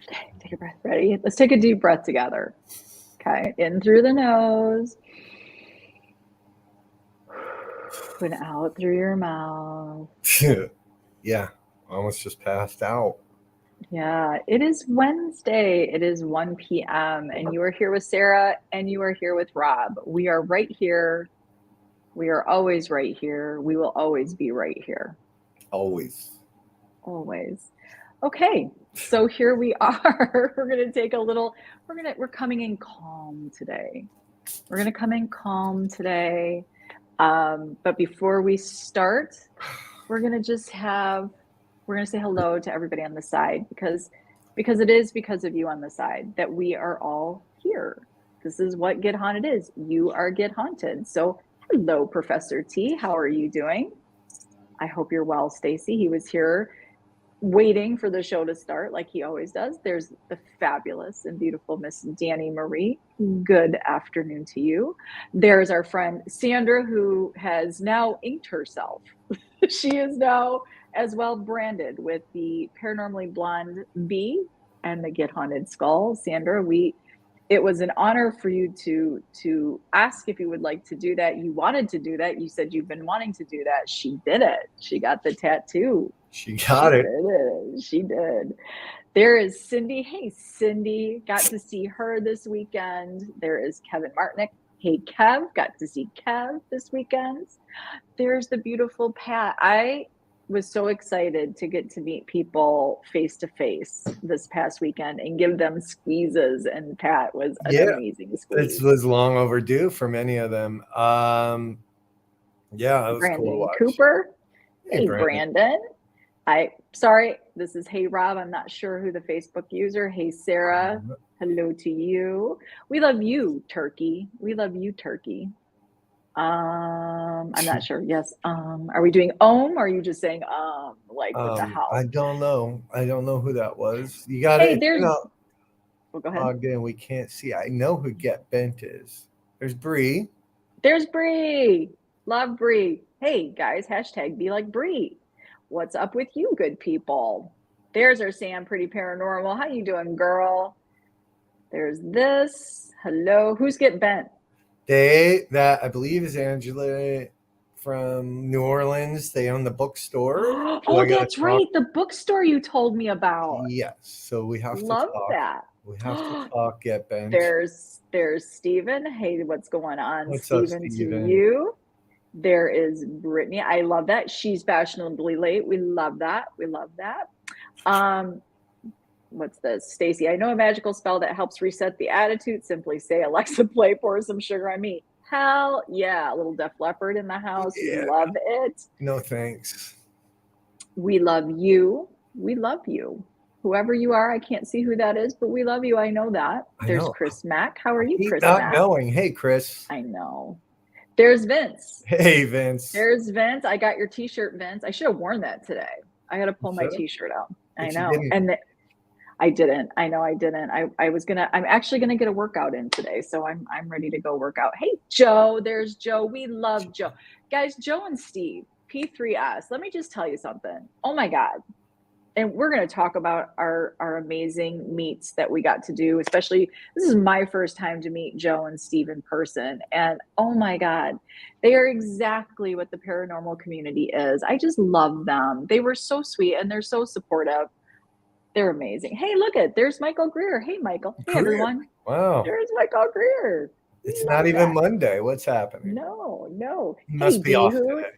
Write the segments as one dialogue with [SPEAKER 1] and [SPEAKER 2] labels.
[SPEAKER 1] Okay, take a breath. Ready? Let's take a deep breath together. Okay, in through the nose and out through your mouth.
[SPEAKER 2] Yeah, almost just passed out.
[SPEAKER 1] Yeah, it is Wednesday. It is 1 p.m. and you are here with Sarah and you are here with Rob. We are right here. We are always right here. We will always be right here.
[SPEAKER 2] Always.
[SPEAKER 1] Always. Okay, so here we are. We're going to take a little, we're coming in calm today. We're going to come in calm today. But before we start, we're going to say hello to everybody on the side because it is because of you on the side that we are all here. This is what Get Haunted is. You are Get Haunted. So hello, Professor T. How are you doing? I hope you're well, Stacy. He was here waiting for the show to start like he always does. There's the fabulous and beautiful Miss Danny Marie. Good afternoon to you. There's our friend Sandra, who has now inked herself. She is now as well branded with the Paranormally Blonde bee and the Get Haunted skull. Sandra, it was an honor for you to ask if you would like to do that. You wanted to do that. You said you've been wanting to do that. She did it. She got the tattoo.
[SPEAKER 2] She got it.
[SPEAKER 1] She did. There is Cindy. Hey, Cindy. Got to see her this weekend. There is Kevin Martinick. Hey, Kev. Got to see Kev this weekend. There's the beautiful Pat. I was so excited to get to meet people face to face this past weekend and give them squeezes, and Pat was an amazing squeeze.
[SPEAKER 2] This was long overdue for many of them. Yeah, it was
[SPEAKER 1] Brandon
[SPEAKER 2] cool to watch.
[SPEAKER 1] Cooper.
[SPEAKER 2] Hey,
[SPEAKER 1] Brandon. Sorry, this is Hey Rob. I'm not sure who the Facebook user. Hey Sarah. Hello to you. We love you, Turkey. We love you, Turkey. I'm not sure. Yes. Are we doing Or are you just saying like with the house?
[SPEAKER 2] I don't know. I don't know who that was. You got it.
[SPEAKER 1] There's well, go ahead.
[SPEAKER 2] Logged in. We can't see. I know who Get Bent is. There's Bree.
[SPEAKER 1] There's Bree. Love Bree. Hey guys, hashtag be like Bree. What's up with you good people? There's our Sam Pretty Paranormal. How you doing, girl? There's this. Hello. Who's Get Bent?
[SPEAKER 2] That I believe is Angela from New Orleans. They own the bookstore.
[SPEAKER 1] Oh, that's right. The bookstore you told me about.
[SPEAKER 2] Yes. So we have to
[SPEAKER 1] love
[SPEAKER 2] talk.
[SPEAKER 1] That.
[SPEAKER 2] We have to talk, Get Bent.
[SPEAKER 1] There's Steven. Hey, what's going on?
[SPEAKER 2] What's
[SPEAKER 1] Steven,
[SPEAKER 2] up, Steven?
[SPEAKER 1] To you. There is Brittany. I love that. She's fashionably late. We love that. We love that. What's this? Stacy, I know a magical spell that helps reset the attitude. Simply say, Alexa, play Pour Some Sugar on Me. Hell yeah. A little Def Leppard in the house.
[SPEAKER 2] Yeah.
[SPEAKER 1] We love it.
[SPEAKER 2] No thanks.
[SPEAKER 1] We love you. We love you. Whoever you are, I can't see who that is, but we love you. I know that. There's Chris Mack. How are you, Chris Mack?
[SPEAKER 2] Not knowing. Hey, Chris.
[SPEAKER 1] I know. There's Vince.
[SPEAKER 2] Hey, Vince.
[SPEAKER 1] There's Vince. I got your t-shirt, Vince. I should have worn that today. I got to pull my t-shirt out. I know. And I didn't. I know I didn't. I'm actually gonna get a workout in today. So I'm ready to go work out. Hey, Joe. There's Joe. We love Joe. Guys, Joe and Steve, P3S. Let me just tell you something. Oh my God. And we're going to talk about our amazing meets that we got to do, especially this is my first time to meet Joe and Steve in person. And oh my God, they are exactly what the paranormal community is. I just love them. They were so sweet and they're so supportive. They're amazing. Hey, there's Michael Greer. Hey, Michael. Hey, everyone.
[SPEAKER 2] Wow.
[SPEAKER 1] There's Michael Greer.
[SPEAKER 2] It's not even Monday. What's happening?
[SPEAKER 1] No.
[SPEAKER 2] He must be off today.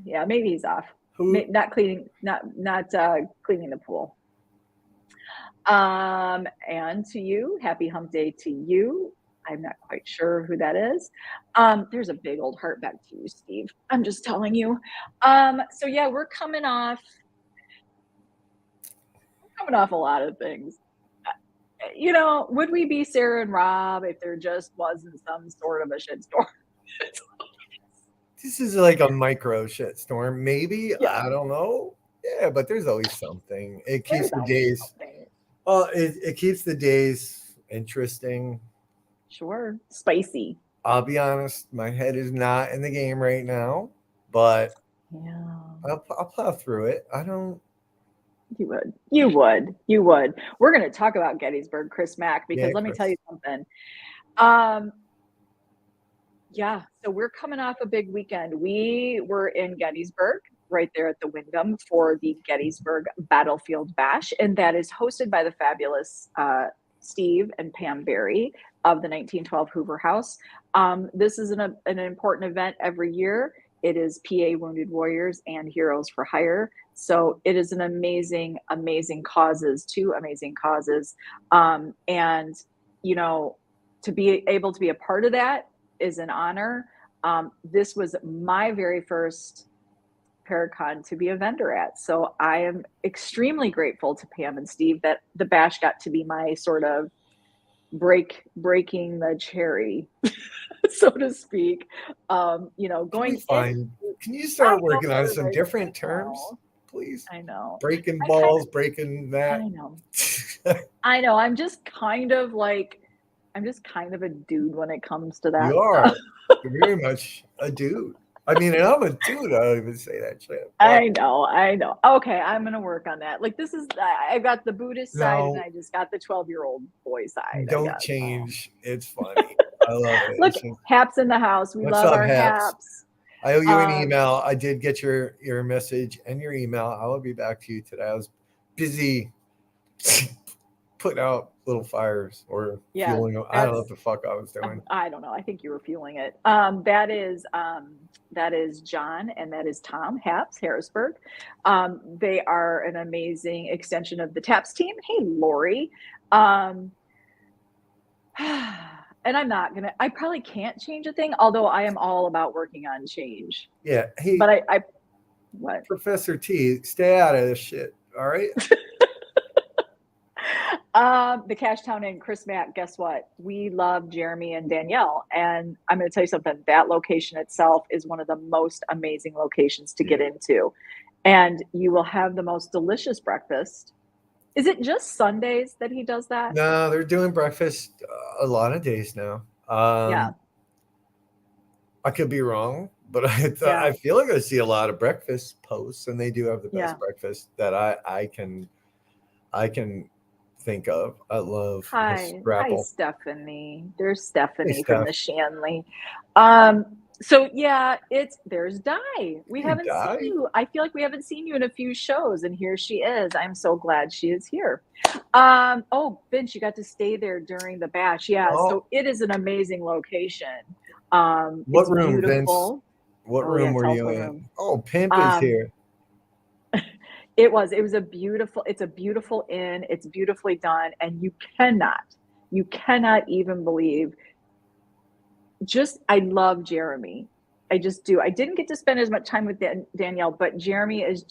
[SPEAKER 1] Yeah, maybe he's off.
[SPEAKER 2] Who?
[SPEAKER 1] Not cleaning, not cleaning the pool. And to you, happy hump day to you. I'm not quite sure who that is. There's a big old heart back to you, Steve. I'm just telling you. So yeah, we're coming off a lot of things. Would we be Sarah and Rob if there just wasn't some sort of a shitstorm?
[SPEAKER 2] This is like a micro shitstorm, maybe.
[SPEAKER 1] Yeah,
[SPEAKER 2] I don't know. Yeah, but there's always something. It keeps
[SPEAKER 1] there's
[SPEAKER 2] the
[SPEAKER 1] always
[SPEAKER 2] days.
[SPEAKER 1] something.
[SPEAKER 2] Well, it keeps the days interesting.
[SPEAKER 1] Sure, spicy.
[SPEAKER 2] I'll be honest, my head is not in the game right now, but
[SPEAKER 1] Yeah.
[SPEAKER 2] I'll plow through it. I don't.
[SPEAKER 1] You would. You would. You would. We're going to talk about Gettysburg, Chris Mack, because
[SPEAKER 2] Yeah,
[SPEAKER 1] let me tell
[SPEAKER 2] Chris.
[SPEAKER 1] you something. Um, yeah, so we're coming off a big weekend. We were in Gettysburg, right there at the Wyndham for the Gettysburg Battlefield Bash, and that is hosted by the fabulous Steve and Pam Berry of the 1912 Hoover House. This is an important event every year. It is PA Wounded Warriors and Heroes for Hire. So it is an amazing, amazing causes, two amazing causes. And, to be able to be a part of that is an honor. This was my very first Paracon to be a vendor at. So I am extremely grateful to Pam and Steve that the bash got to be my sort of breaking the cherry, so to speak.
[SPEAKER 2] Can we
[SPEAKER 1] Going in.
[SPEAKER 2] find? Can you
[SPEAKER 1] I
[SPEAKER 2] start
[SPEAKER 1] know
[SPEAKER 2] working on some
[SPEAKER 1] everybody.
[SPEAKER 2] different
[SPEAKER 1] I
[SPEAKER 2] terms,
[SPEAKER 1] know.
[SPEAKER 2] please?
[SPEAKER 1] I know.
[SPEAKER 2] Breaking
[SPEAKER 1] I kind
[SPEAKER 2] balls, breaking
[SPEAKER 1] of.
[SPEAKER 2] that.
[SPEAKER 1] I know. I know. I'm just kind of a dude when it comes to that
[SPEAKER 2] You
[SPEAKER 1] stuff.
[SPEAKER 2] are. You're very much a dude. I mean, and I'm a dude. I don't even say that shit. But
[SPEAKER 1] I know, I know. Okay, I'm gonna work on that. Like I've got the Buddhist side and
[SPEAKER 2] no,
[SPEAKER 1] I just got the 12-year-old boy side, I
[SPEAKER 2] don't
[SPEAKER 1] guess.
[SPEAKER 2] change. It's funny. I love it.
[SPEAKER 1] Look,
[SPEAKER 2] It's just,
[SPEAKER 1] Haps in the house. We
[SPEAKER 2] what's
[SPEAKER 1] love
[SPEAKER 2] up,
[SPEAKER 1] our
[SPEAKER 2] Haps?
[SPEAKER 1] Haps.
[SPEAKER 2] I owe you an
[SPEAKER 1] Um,
[SPEAKER 2] email. I did get your message and your email. I will be back to you today. I was busy putting out little fires or
[SPEAKER 1] yeah,
[SPEAKER 2] fueling them. I don't know what
[SPEAKER 1] that's
[SPEAKER 2] the fuck I was doing.
[SPEAKER 1] I don't know. I think you were fueling it. That is John and that is Tom Haps, Harrisburg. They are an amazing extension of the Taps team. Hey, Lori. Um, and I probably can't change a thing, although I am all about working on change.
[SPEAKER 2] Yeah. Hey,
[SPEAKER 1] But what?
[SPEAKER 2] Professor T, stay out of this shit. All right.
[SPEAKER 1] The Cashtown and Chris Matt, guess what? We love Jeremy and Danielle. And I'm going to tell you something. That location itself is one of the most amazing locations to get into. And you will have the most delicious breakfast. Is it just Sundays that he does that?
[SPEAKER 2] No, they're doing breakfast a lot of days now.
[SPEAKER 1] Yeah.
[SPEAKER 2] I could be wrong, but
[SPEAKER 1] Yeah.
[SPEAKER 2] I feel like I see a lot of breakfast posts, and they do have the best
[SPEAKER 1] Yeah.
[SPEAKER 2] breakfast that I can think of. I love his
[SPEAKER 1] Hi,
[SPEAKER 2] grapple.
[SPEAKER 1] Stephanie. There's Stephanie
[SPEAKER 2] Hey,
[SPEAKER 1] from
[SPEAKER 2] Steph.
[SPEAKER 1] the Shanley. So yeah, there's Di. We
[SPEAKER 2] Hey,
[SPEAKER 1] haven't seen
[SPEAKER 2] Di.
[SPEAKER 1] you. I feel like we haven't seen you in a few shows, and here she is. I'm so glad she is here. Oh, Vince, you got to stay there during the bash. Yeah,
[SPEAKER 2] Oh,
[SPEAKER 1] so it is an amazing location.
[SPEAKER 2] what
[SPEAKER 1] It's
[SPEAKER 2] room, Vince?
[SPEAKER 1] beautiful.
[SPEAKER 2] What
[SPEAKER 1] Oh yeah,
[SPEAKER 2] room were
[SPEAKER 1] tell us
[SPEAKER 2] you
[SPEAKER 1] what
[SPEAKER 2] in?
[SPEAKER 1] room.
[SPEAKER 2] Oh, Pimp is
[SPEAKER 1] Um,
[SPEAKER 2] here.
[SPEAKER 1] it was a beautiful, it's a beautiful inn. It's beautifully done. And you cannot even believe I love Jeremy. I just do. I didn't get to spend as much time with Danielle, but Jeremy is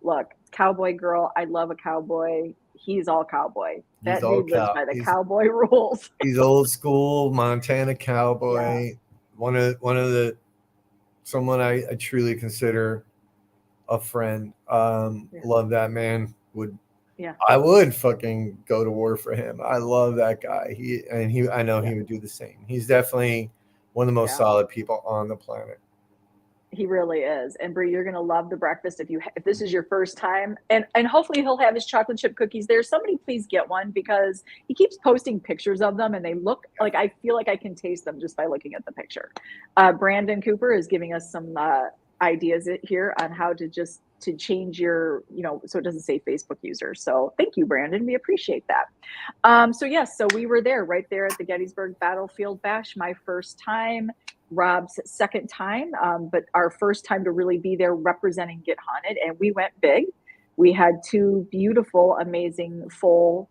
[SPEAKER 1] look, cowboy girl. I love a cowboy. He's all cowboy.
[SPEAKER 2] He's
[SPEAKER 1] That
[SPEAKER 2] all
[SPEAKER 1] dude lives
[SPEAKER 2] cow.
[SPEAKER 1] by the cowboy rules.
[SPEAKER 2] He's old school Montana
[SPEAKER 1] Yeah.
[SPEAKER 2] cowboy. One of the someone I truly consider a friend.
[SPEAKER 1] Yeah.
[SPEAKER 2] Love that man.
[SPEAKER 1] Yeah.
[SPEAKER 2] I would fucking go to war for him. I love that guy. I know he would do the same. He's definitely one of the most solid people on the planet.
[SPEAKER 1] He really is. And Bree, you're gonna love the breakfast if this is your first time. And hopefully he'll have his chocolate chip cookies there. Somebody please get one because he keeps posting pictures of them and they look like I feel like I can taste them just by looking at the picture. Brandon Cooper is giving us some ideas here on how to change your, so it doesn't say Facebook user. So thank you, Brandon. We appreciate that. So we were there right there at the Gettysburg Battlefield Bash, my first time. Rob's second time, but our first time to really be there representing Get Haunted, and we went big. We had 2 beautiful, amazing, full,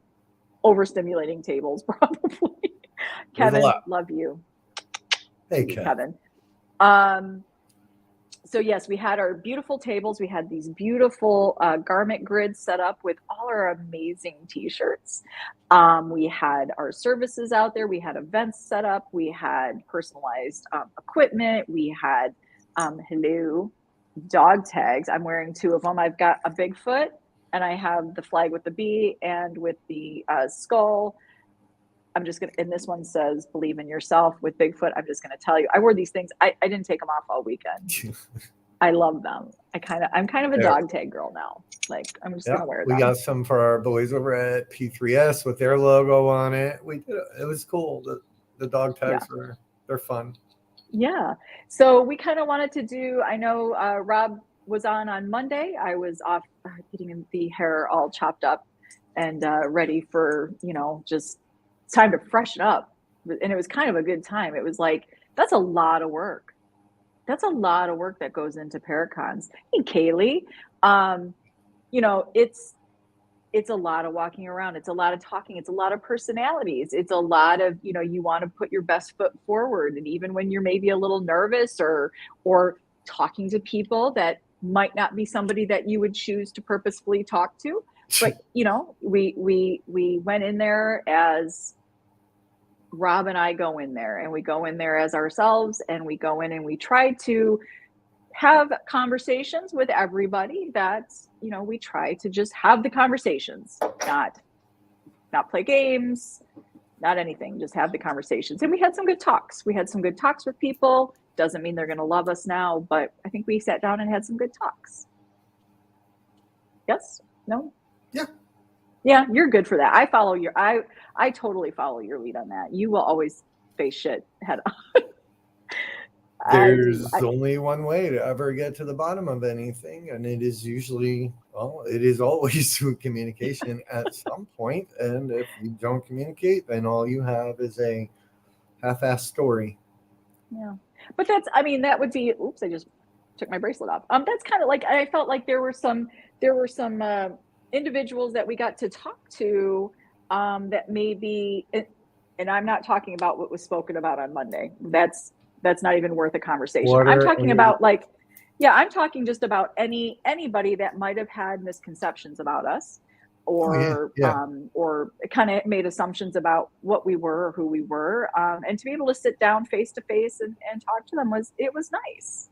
[SPEAKER 1] overstimulating tables, probably.
[SPEAKER 2] It was a
[SPEAKER 1] Kevin,
[SPEAKER 2] lot.
[SPEAKER 1] love you.
[SPEAKER 2] Hey,
[SPEAKER 1] Love you,
[SPEAKER 2] Kev.
[SPEAKER 1] Kevin. So yes, we had our beautiful tables. We had these beautiful garment grids set up with all our amazing t-shirts. We had our services out there. We had events set up. We had personalized equipment. We had hello dog tags. I'm wearing 2 of them. I've got a Bigfoot, and I have the flag with the bee and with the skull. I'm just gonna, and this one says "Believe in yourself" with Bigfoot. I'm just gonna tell you, I wore these things. I didn't take them off all weekend. I love them. I'm kind of a dog tag girl now. Like, I'm just gonna wear them.
[SPEAKER 2] We got some for our boys over at P3S with their logo on it. We did it. It was cool. The dog tags they're fun.
[SPEAKER 1] Yeah. So we kind of wanted to do. I know Rob was on Monday. I was off getting the hair all chopped up and ready for just it's time to freshen up. And it was kind of a good time. It was like that's a lot of work. That's a lot of work that goes into Paracons. Hey, Kaylee, it's a lot of walking around. It's a lot of talking. It's a lot of personalities. It's a lot of, you want to put your best foot forward. And even when you're maybe a little nervous or talking to people that might not be somebody that you would choose to purposefully talk to. But, we went in there as Rob and I go in there, and we go in there as ourselves, and we go in and we try to have conversations with everybody. That's we try to just have the conversations, not play games, not anything, just have the conversations. And we had some good talks. With people. Doesn't mean they're going to love us now, but I think we sat down and had some good talks. Yes? No? Yeah, you're good for that. I totally follow your lead on that. You will always face shit head on.
[SPEAKER 2] There's only one way to ever get to the bottom of anything, and it is always through communication at some point. And if you don't communicate, then all you have is a half-assed story.
[SPEAKER 1] Yeah, but that would be. Oops, I just took my bracelet off. That's kind of like I felt like there were some individuals that we got to talk to that maybe, and I'm not talking about what was spoken about on Monday. That's not even worth a conversation. I'm talking about I'm talking just about anybody that might have had misconceptions about us or kind of made assumptions about what we were or who we were. And to be able to sit down face to face and talk to them was nice.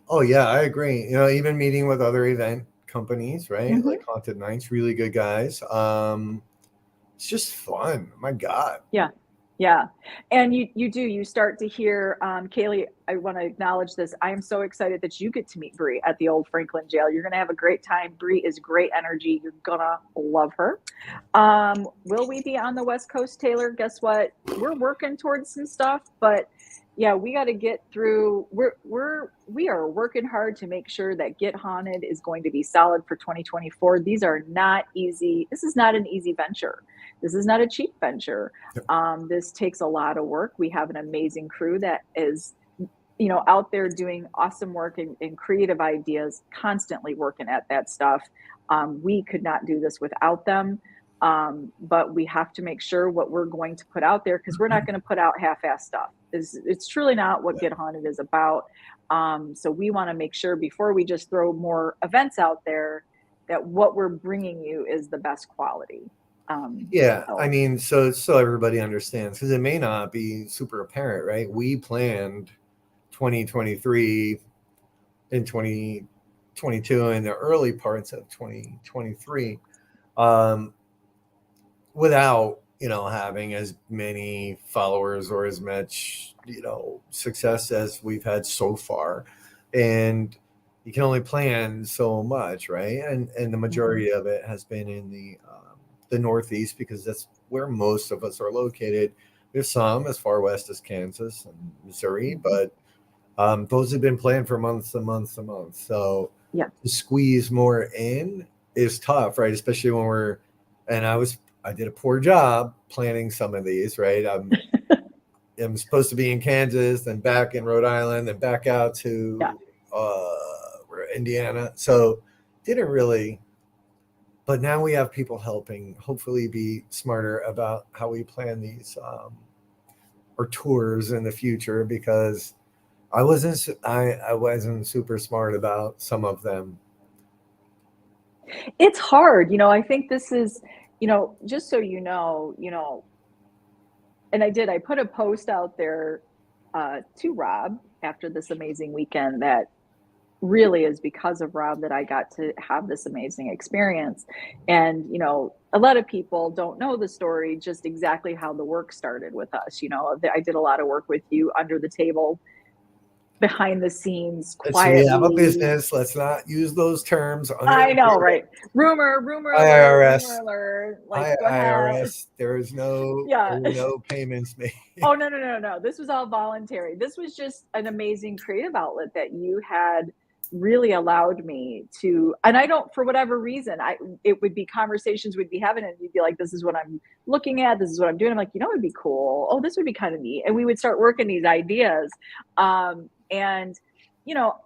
[SPEAKER 2] Oh yeah, I agree. Even meeting with other event companies, right?
[SPEAKER 1] Mm-hmm.
[SPEAKER 2] Like Haunted Nights, really good guys. It's just fun. My God.
[SPEAKER 1] Yeah. And you start to hear, Kaylee, I want to acknowledge this. I am so excited that you get to meet Bree at the old Franklin jail. You're going to have a great time. Bree is great energy. You're going to love her. Will we be on the West Coast, Taylor? Guess what? We're working towards some stuff, but yeah, we got to get through. We are working hard to make sure that Get Haunted is going to be solid for 2024. These are not easy. This is not an easy venture. This is not a cheap venture. This takes a lot of work. We have an amazing crew that is, out there doing awesome work and creative ideas, constantly working at that stuff. We could not do this without them. But we have to make sure what we're going to put out there, because we're not going to put out half-assed stuff. It's truly not what Get Haunted is about. So we want to make sure before we just throw more events out there that what we're bringing you is the best quality.
[SPEAKER 2] I mean, so everybody understands, because it may not be super apparent, right? We planned 2023 and 2022 and the early parts of 2023 without having as many followers or as much success as we've had so far. And you can only plan so much, right? And the majority of it has been in the Northeast, because that's where most of us are located. There's some as far west as Kansas and Missouri, but those have been planned for months and months and months. So to squeeze more in is tough, right? Especially when I did a poor job planning some of these, right? I'm supposed to be in Kansas, then back in Rhode Island, then back out
[SPEAKER 1] Yeah.
[SPEAKER 2] to Indiana. So didn't really, but now we have people helping, hopefully be smarter about how we plan these or tours in the future, because I wasn't super smart about some of them.
[SPEAKER 1] It's hard, I think this is, just so and I put a post out there to Rob after this amazing weekend that really is because of Rob that I got to have this amazing experience. And, a lot of people don't know the story, just exactly how the work started with us. I did a lot of work with you under the table, behind the scenes,
[SPEAKER 2] So we have a
[SPEAKER 1] quietly.
[SPEAKER 2] business. Let's not use those terms under
[SPEAKER 1] I
[SPEAKER 2] the
[SPEAKER 1] know,
[SPEAKER 2] table.
[SPEAKER 1] right? Rumor alert, rumor
[SPEAKER 2] IRS,
[SPEAKER 1] alert. Like,
[SPEAKER 2] hi
[SPEAKER 1] go ahead.
[SPEAKER 2] IRS. There
[SPEAKER 1] Yeah.
[SPEAKER 2] were no payments made.
[SPEAKER 1] Oh, no, no, no, no. This was all voluntary. This was just an amazing creative outlet that you had really allowed me to. And I don't, for whatever reason, it would be conversations we'd be having, and you'd be like, this is what I'm looking at, this is what I'm doing. I'm like, it'd be cool. Oh, this would be kind of neat. And we would start working these ideas. And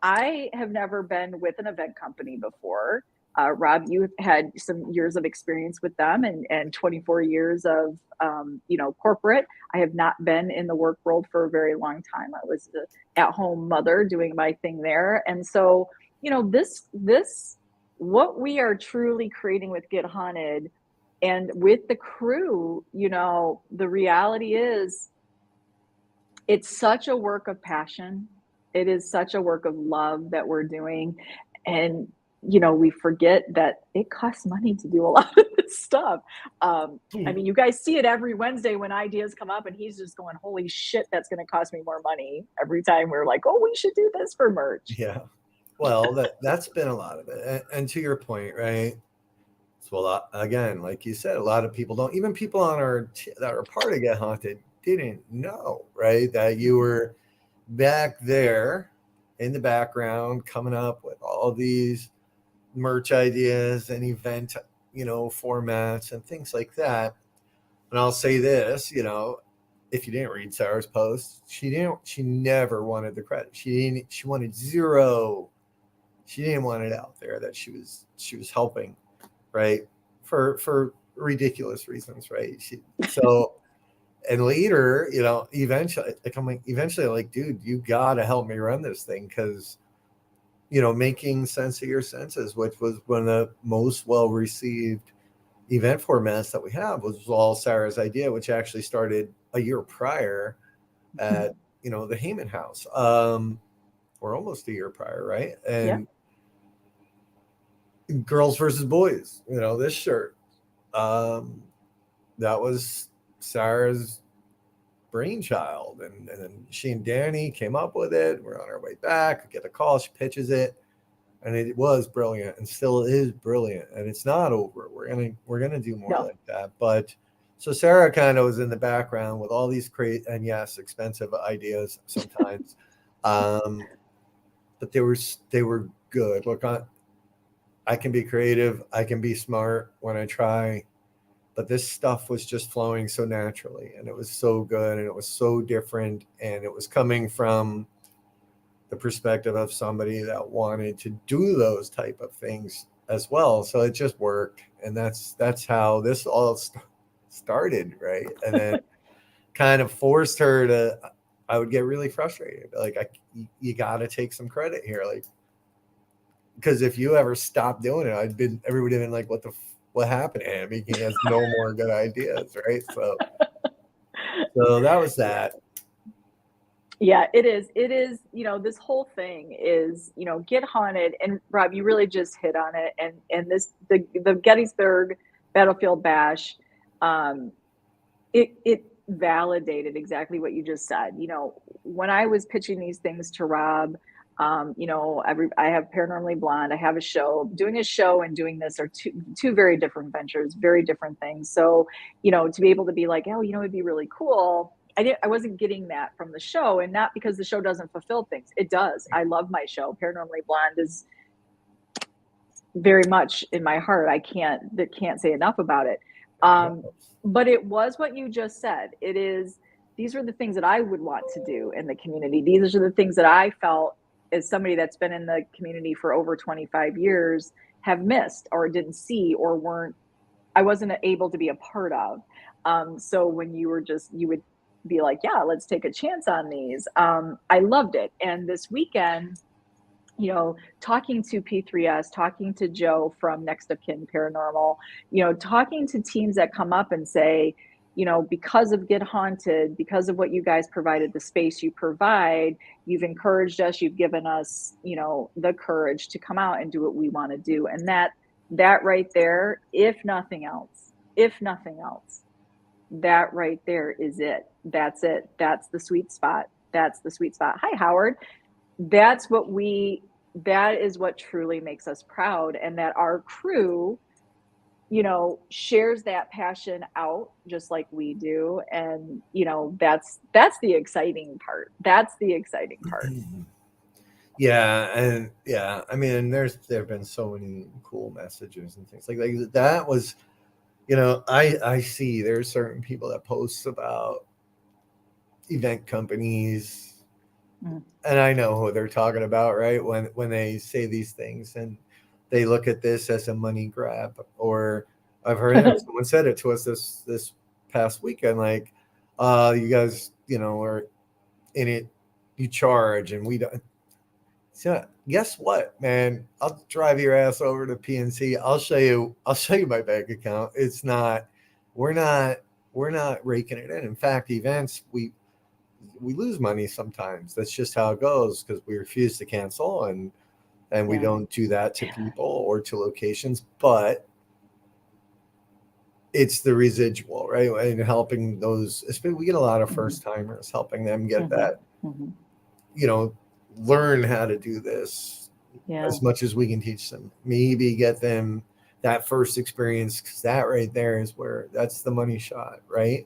[SPEAKER 1] I have never been with an event company before. Rob, you had some years of experience with them, and 24 years of corporate. I have not been in the work world for a very long time. I was an at-home mother doing my thing there. And so, this what we are truly creating with Get Haunted and with the crew, the reality is it's such a work of passion. It is such a work of love that we're doing. And we forget that it costs money to do a lot of this stuff. I mean, you guys see it every Wednesday when ideas come up, and he's just going, holy shit, that's going to cost me more money every time we're like, oh, we should do this for merch.
[SPEAKER 2] Yeah. Well, that's been a lot of it. And to your point, right? So again, like you said, a lot of people don't, even people on that are part of Get Haunted didn't know, right? That you were back there in the background coming up with all these merch ideas and event, formats and things like that. And I'll say this, if you didn't read Sarah's post, she never wanted the credit. She wanted zero. She didn't want it out there that she was helping, right? For ridiculous reasons, right? And later, eventually like, dude, you gotta help me run this thing, because making sense of your senses, which was one of the most well-received event formats that we have, was all Sarah's idea, which actually started a year prior at the Heyman House, or almost a year prior, right?
[SPEAKER 1] Yeah.
[SPEAKER 2] And girls versus boys, this shirt, that was Sarah's brainchild, and then she and Danny came up with it. We're on our way back, get a call, she pitches it, and it was brilliant, and still is brilliant, and it's not over. We're gonna do more like that. But so Sarah kind of was in the background with all these and yes, expensive ideas sometimes, but they were good. Look, I can be creative, I can be smart when I try, but this stuff was just flowing so naturally, and it was so good, and it was so different, and it was coming from the perspective of somebody that wanted to do those type of things as well. So it just worked, and that's how this all started, right? And then kind of forced her to. I would get really frustrated, like, you got to take some credit here, like, because if you ever stop doing it, everybody been like, what happened to him? He has no more good ideas, right? So that was that.
[SPEAKER 1] Yeah, it is. It is, this whole thing is, Get Haunted. And Rob, you really just hit on it. And the Gettysburg Battlefield Bash, it validated exactly what you just said. When I was pitching these things to Rob, I have Paranormally Blonde, I have a show. Doing a show and doing this are two very different ventures, very different things. So, to be able to be like, oh, it'd be really cool. I wasn't getting that from the show, and not because the show doesn't fulfill things. It does. I love my show. Paranormally Blonde is very much in my heart. I can't say enough about it. But it was what you just said. It is these are the things that I would want to do in the community. These are the things that I felt as somebody that's been in the community for over 25 years have missed or didn't see or I wasn't able to be a part of. So when you would be like, yeah, let's take a chance on these. I loved it. And this weekend, talking to P3S, talking to Joe from Next of Kin Paranormal, talking to teams that come up and say, because of Get Haunted, because of what you guys provided, the space you provide, you've encouraged us, you've given us, the courage to come out and do what we want to do. And that right there, if nothing else, that right there is it. That's it. That's the sweet spot. That's the sweet spot. Hi, Howard. That is what truly makes us proud, and that our crew, shares that passion out just like we do. And, that's the exciting part. That's the exciting part.
[SPEAKER 2] Yeah, and yeah, I mean, there've been so many cool messages and things like that. Was, I see there's certain people that post about event companies, and I know who they're talking about, right? When they say these things and they look at this as a money grab. Or I've heard someone said it to us this past weekend, like, you guys, are in it, you charge, and we don't. So guess what, man? I'll drive your ass over to PNC. I'll show you my bank account. It's not, we're not raking it in. In fact, events, we lose money sometimes. That's just how it goes, because we refuse to cancel, and we don't do that to people or to locations. But it's the residual, right? And helping those, especially, we get a lot of first timers, helping them get that, learn how to do this as much as we can teach them. Maybe get them that first experience, because that right there is where that's the money shot, right?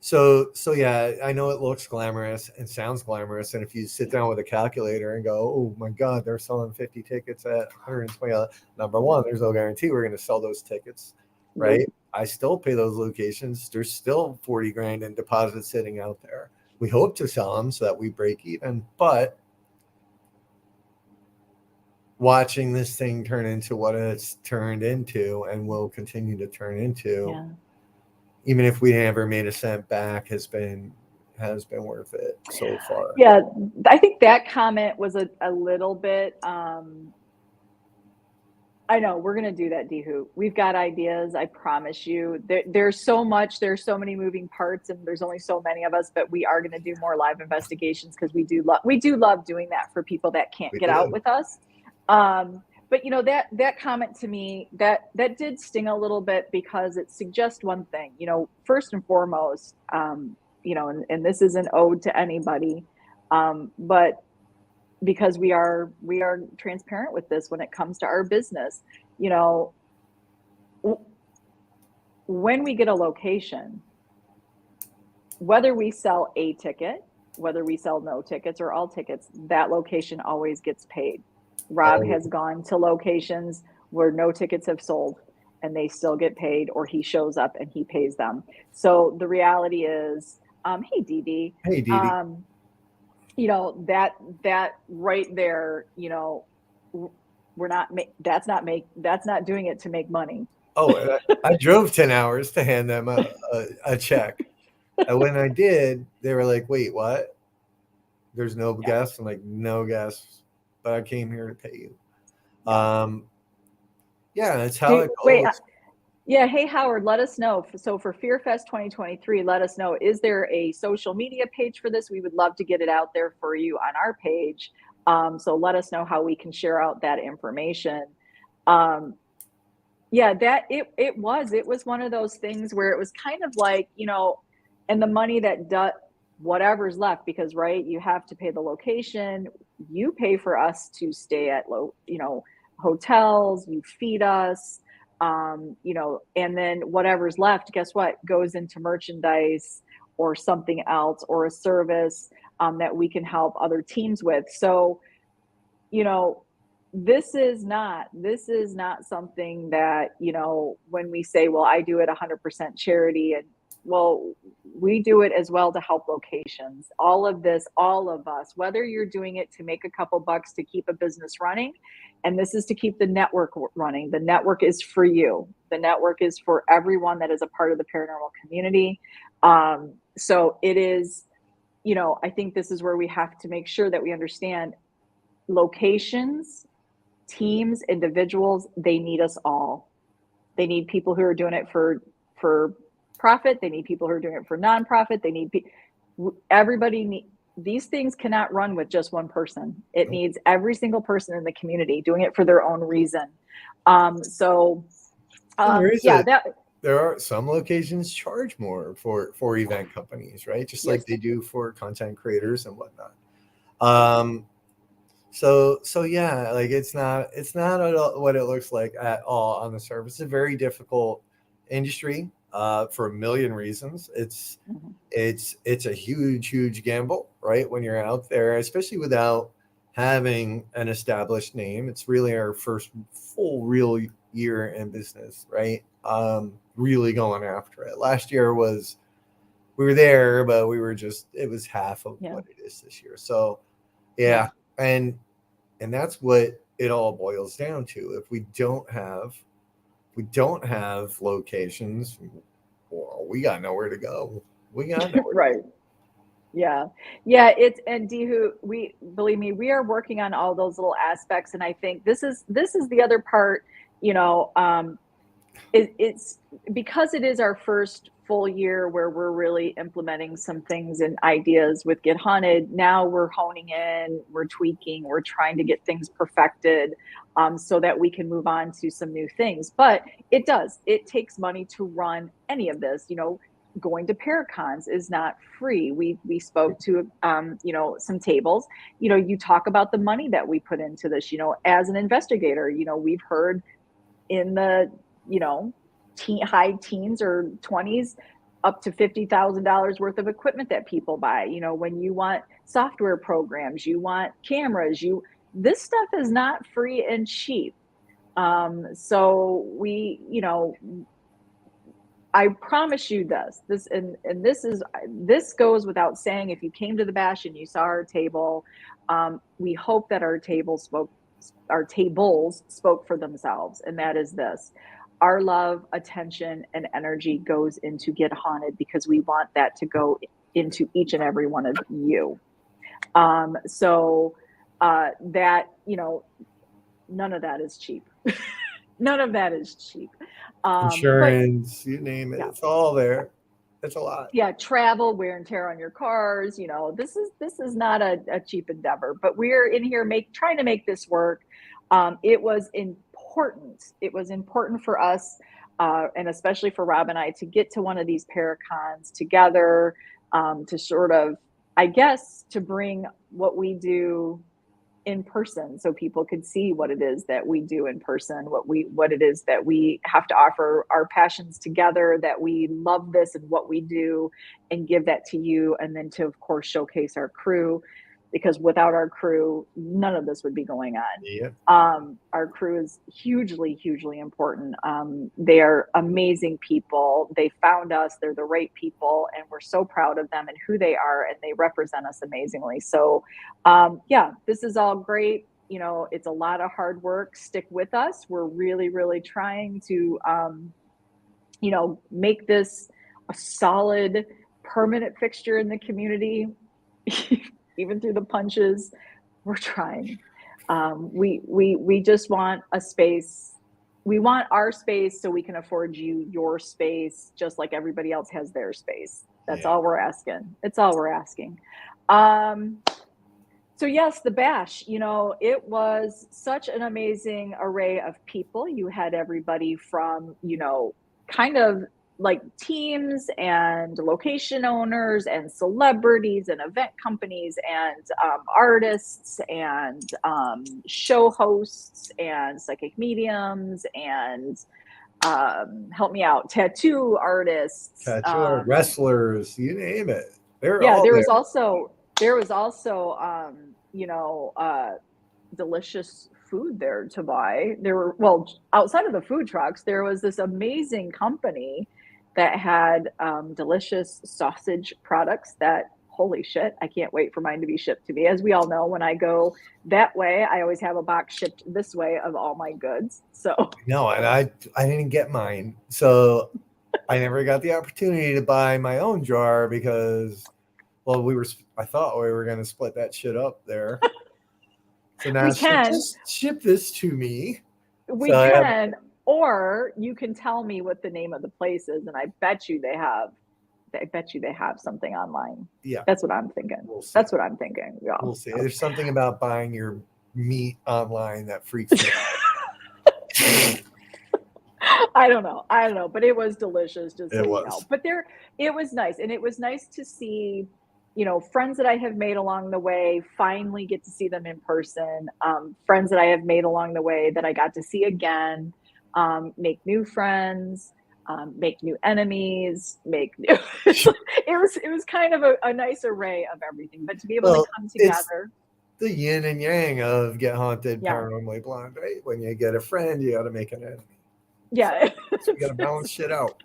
[SPEAKER 2] So yeah, I know it looks glamorous and sounds glamorous, and if you sit down with a calculator and go, oh my God, they're selling 50 tickets at $120. Number one, there's no guarantee we're going to sell those tickets, right? I still pay those locations. There's still 40 grand in deposits sitting out there. We hope to sell them so that we break even, but watching this thing turn into what it's turned into and will continue to turn into, even if we never made a cent back, has been worth it so far.
[SPEAKER 1] Yeah, I think that comment was a little bit, I know we're going to do that, Dehu. We've got ideas. I promise you. There's so many moving parts, and there's only so many of us. But we are going to do more live investigations, because we do love doing that for people that can't get out with us. But that comment to me, that did sting a little bit, because it suggests one thing. First and foremost, and this is an ode to anybody, but because we are transparent with this when it comes to our business. When we get a location, whether we sell a ticket, whether we sell no tickets or all tickets, that location always gets paid. Rob has gone to locations where no tickets have sold and they still get paid, or he shows up and he pays them. So the reality is, hey, Dee.
[SPEAKER 2] Hey, Dee.
[SPEAKER 1] That right there, that's not doing it to make money.
[SPEAKER 2] Oh, I drove 10 hours to hand them a check. And when I did, they were like, wait, what? There's no guests? I'm like, no guests, but I came here to pay you. That's how it goes.
[SPEAKER 1] Hey, Howard, let us know. So for FearFest 2023, let us know, is there a social media page for this? We would love to get it out there for you on our page. So let us know how we can share out that information. It was one of those things where it was kind of like, and the money whatever's left, because, right, you have to pay the location, you pay for us to stay at hotels, you feed us, and then whatever's left, guess what, goes into merchandise or something else, or a service that we can help other teams with. So, this is not something that, when we say, well, I do it 100% charity, and Well, we do it as well to help locations. All of this, all of us, whether you're doing it to make a couple bucks to keep a business running, and this is to keep the network running. The network is for you. The network is for everyone that is a part of the paranormal community. So it is, I think this is where we have to make sure that we understand locations, teams, individuals, they need us all. They need people who are doing it for profit. They need people who are doing it for nonprofit. They need everybody. These things cannot run with just one person. It needs every single person in the community doing it for their own reason.
[SPEAKER 2] There are some locations charge more for event companies, right? Just like they do for content creators and whatnot. So yeah, like it's not what it looks like at all on the surface. It's a very difficult industry for a million reasons. It's a huge gamble, right? When you're out there, especially without having an established name. It's really our first full real year in business, right? Really going after it. Last year we were there, but it was half of what it is this year. So yeah. And that's what it all boils down to. If we don't have locations, well, we got nowhere to go. We got nowhere
[SPEAKER 1] right.
[SPEAKER 2] to go.
[SPEAKER 1] Yeah. And Dihu, believe me, we are working on all those little aspects. And I think this is the other part, it's because it is our first full year where we're really implementing some things and ideas with Get Haunted. Now we're honing in, we're tweaking, we're trying to get things perfected, so that we can move on to some new things. But it takes money to run any of this. Going to Paracons is not free. We spoke to some tables. You talk about the money that we put into this. As an investigator, we've heard in the high teens or 20s, up to $50,000 worth of equipment that people buy. When you want software programs, you want cameras, this stuff is not free and cheap. So I promise you this goes without saying. If you came to the bash and you saw our table, we hope that our tables spoke for themselves. And that is this: our love, attention, and energy goes into Get Haunted because we want that to go into each and every one of you. That, none of that is cheap. None of that is cheap.
[SPEAKER 2] Insurance, you name it, it's all there. It's a lot.
[SPEAKER 1] Yeah, travel, wear and tear on your cars. This is not a cheap endeavor, but we're in here trying to make this work. It was important. It was important for us, and especially for Rob and I, to get to one of these Paracons together, to sort of, I guess, to bring what we do in person so people could see what it is that we do in person, what it is that we have to offer, our passions together, that we love this and what we do, and give that to you. And then to, of course, showcase our crew, because without our crew, none of this would be going on.
[SPEAKER 2] Yeah.
[SPEAKER 1] Our crew is hugely important. They are amazing people. They found us. They're the right people, and we're so proud of them and who they are, and they represent us amazingly. So, this is all great. It's a lot of hard work. Stick with us. We're really trying to, make this a solid, permanent fixture in the community. Even through the punches, we're trying. We just want a space. We want our space so we can afford you your space, just like everybody else has their space. That's all we're asking. It's all we're asking. So yes, the bash, it was such an amazing array of people. You had everybody from, kind of like teams and location owners and celebrities and event companies and artists and show hosts and psychic mediums and help me out, tattoo artists,
[SPEAKER 2] wrestlers, you name it. They're
[SPEAKER 1] yeah,
[SPEAKER 2] all
[SPEAKER 1] there
[SPEAKER 2] there.
[SPEAKER 1] was also delicious food there to buy. There were, well, outside of the food trucks, there was this amazing company that had delicious sausage products that, holy shit, I can't wait for mine to be shipped to me. As we all know, when I go that way, I always have a box shipped this way of all my goods. So
[SPEAKER 2] No, and I didn't get mine, so I never got the opportunity to buy my own jar because, well, I thought we were going to split that shit up there. So now
[SPEAKER 1] we
[SPEAKER 2] she'll
[SPEAKER 1] can,
[SPEAKER 2] just ship this to me.
[SPEAKER 1] we
[SPEAKER 2] So I have,
[SPEAKER 1] can, or you can tell me what the name of the place is, and I bet you they have something online.
[SPEAKER 2] yeah,
[SPEAKER 1] That's what I'm thinking.
[SPEAKER 2] we'll see.
[SPEAKER 1] That's what I'm thinking. Yeah.
[SPEAKER 2] We'll see. There's something about buying your meat online that freaks me out.
[SPEAKER 1] I don't know, but it was delicious, just so
[SPEAKER 2] It
[SPEAKER 1] you know.
[SPEAKER 2] was.
[SPEAKER 1] But it was nice, and it was nice to see, friends that I have made along the way. Finally, get to see them in person. Friends that I have made along the way that I got to see again. Make new friends, make new enemies, make new. It was kind of a nice array of everything. But to be able to
[SPEAKER 2] Well,
[SPEAKER 1] come
[SPEAKER 2] it's
[SPEAKER 1] together,
[SPEAKER 2] the yin and yang of Get Haunted,
[SPEAKER 1] yeah,
[SPEAKER 2] Paranormally Blind, right? When you get a friend, you got to make an enemy.
[SPEAKER 1] yeah.
[SPEAKER 2] So you got to balance shit out.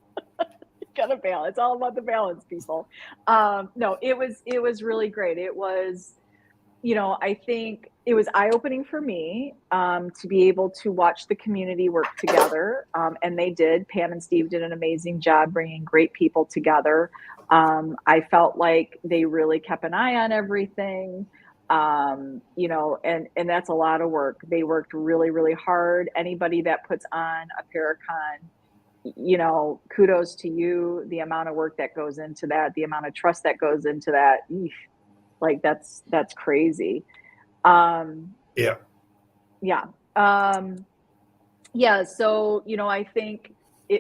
[SPEAKER 1] Gotta balance. It's all about the balance, people. No, it was really great. It was, I think it was eye opening for me, to be able to watch the community work together, and they did. Pam and Steve did an amazing job bringing great people together. I felt like they really kept an eye on everything. And that's a lot of work. They worked really, really hard. Anybody that puts on a Paracon, kudos to you. The amount of work that goes into that, the amount of trust that goes into that, like that's crazy.
[SPEAKER 2] Yeah.
[SPEAKER 1] Yeah. Yeah. So, I think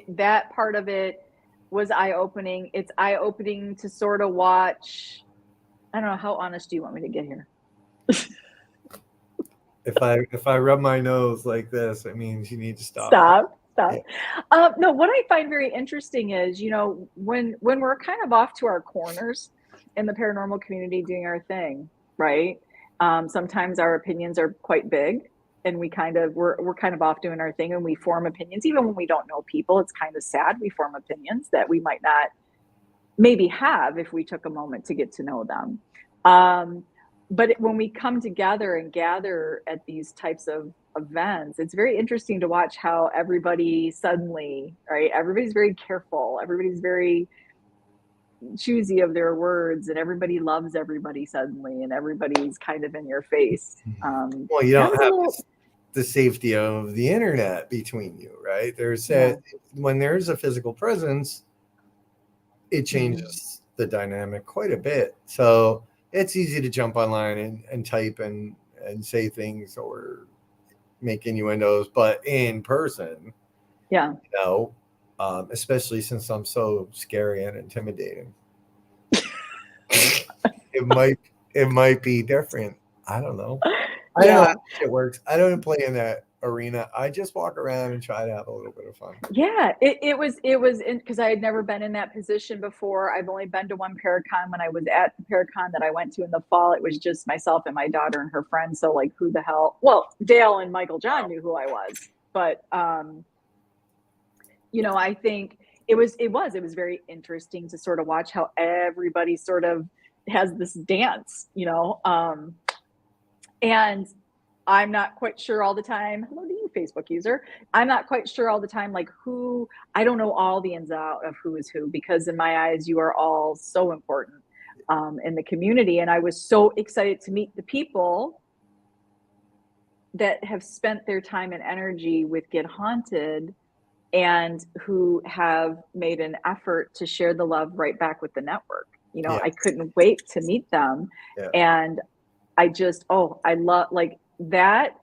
[SPEAKER 1] that part of it was eye opening. It's eye opening to sort of watch. I don't know, how honest do you want me to get here?
[SPEAKER 2] If I rub my nose like this, it means you need to stop.
[SPEAKER 1] Stop.
[SPEAKER 2] Yeah.
[SPEAKER 1] No, what I find very interesting is, when we're kind of off to our corners in the paranormal community doing our thing, right? Sometimes our opinions are quite big, and we're kind of off doing our thing, and we form opinions even when we don't know people. It's kind of sad. We form opinions that we might not maybe have if we took a moment to get to know them. But when we come together and gather at these types of events, it's very interesting to watch how everybody suddenly, right? Everybody's very careful. Everybody's very choosy of their words, and everybody loves everybody suddenly, and everybody's kind of in your face.
[SPEAKER 2] Well, you
[SPEAKER 1] That
[SPEAKER 2] don't
[SPEAKER 1] was a
[SPEAKER 2] have
[SPEAKER 1] little,
[SPEAKER 2] the safety of the internet between you, right?
[SPEAKER 1] yeah.
[SPEAKER 2] When there's a physical presence, it
[SPEAKER 1] Mhm.
[SPEAKER 2] changes the dynamic quite a bit. So it's easy to jump online and type and say things or make innuendos, but in person,
[SPEAKER 1] Yeah.
[SPEAKER 2] especially since I'm so scary and intimidating, it might be different. I don't know. I don't know how
[SPEAKER 1] Yeah.
[SPEAKER 2] it works. I don't play in that arena. I just walk around and try to have a little bit of fun.
[SPEAKER 1] Yeah, it was because I had never been in that position before. I've only been to one Paracon. When I was at the Paracon that I went to in the fall, it was just myself and my daughter and her friends. So like, who the hell? Well, Dale and Michael John knew who I was, but I think it was very interesting to sort of watch how everybody sort of has this dance, and I'm not quite sure all the time. Hello to you, Facebook user. I'm not quite sure all the time, like who, I don't know all the ins and outs of who is who, because in my eyes, you are all so important in the community. And I was so excited to meet the people that have spent their time and energy with Get Haunted, and who have made an effort to share the love right back with the network.
[SPEAKER 2] Yeah.
[SPEAKER 1] I couldn't wait to meet them.
[SPEAKER 2] Yeah.
[SPEAKER 1] And I love like that,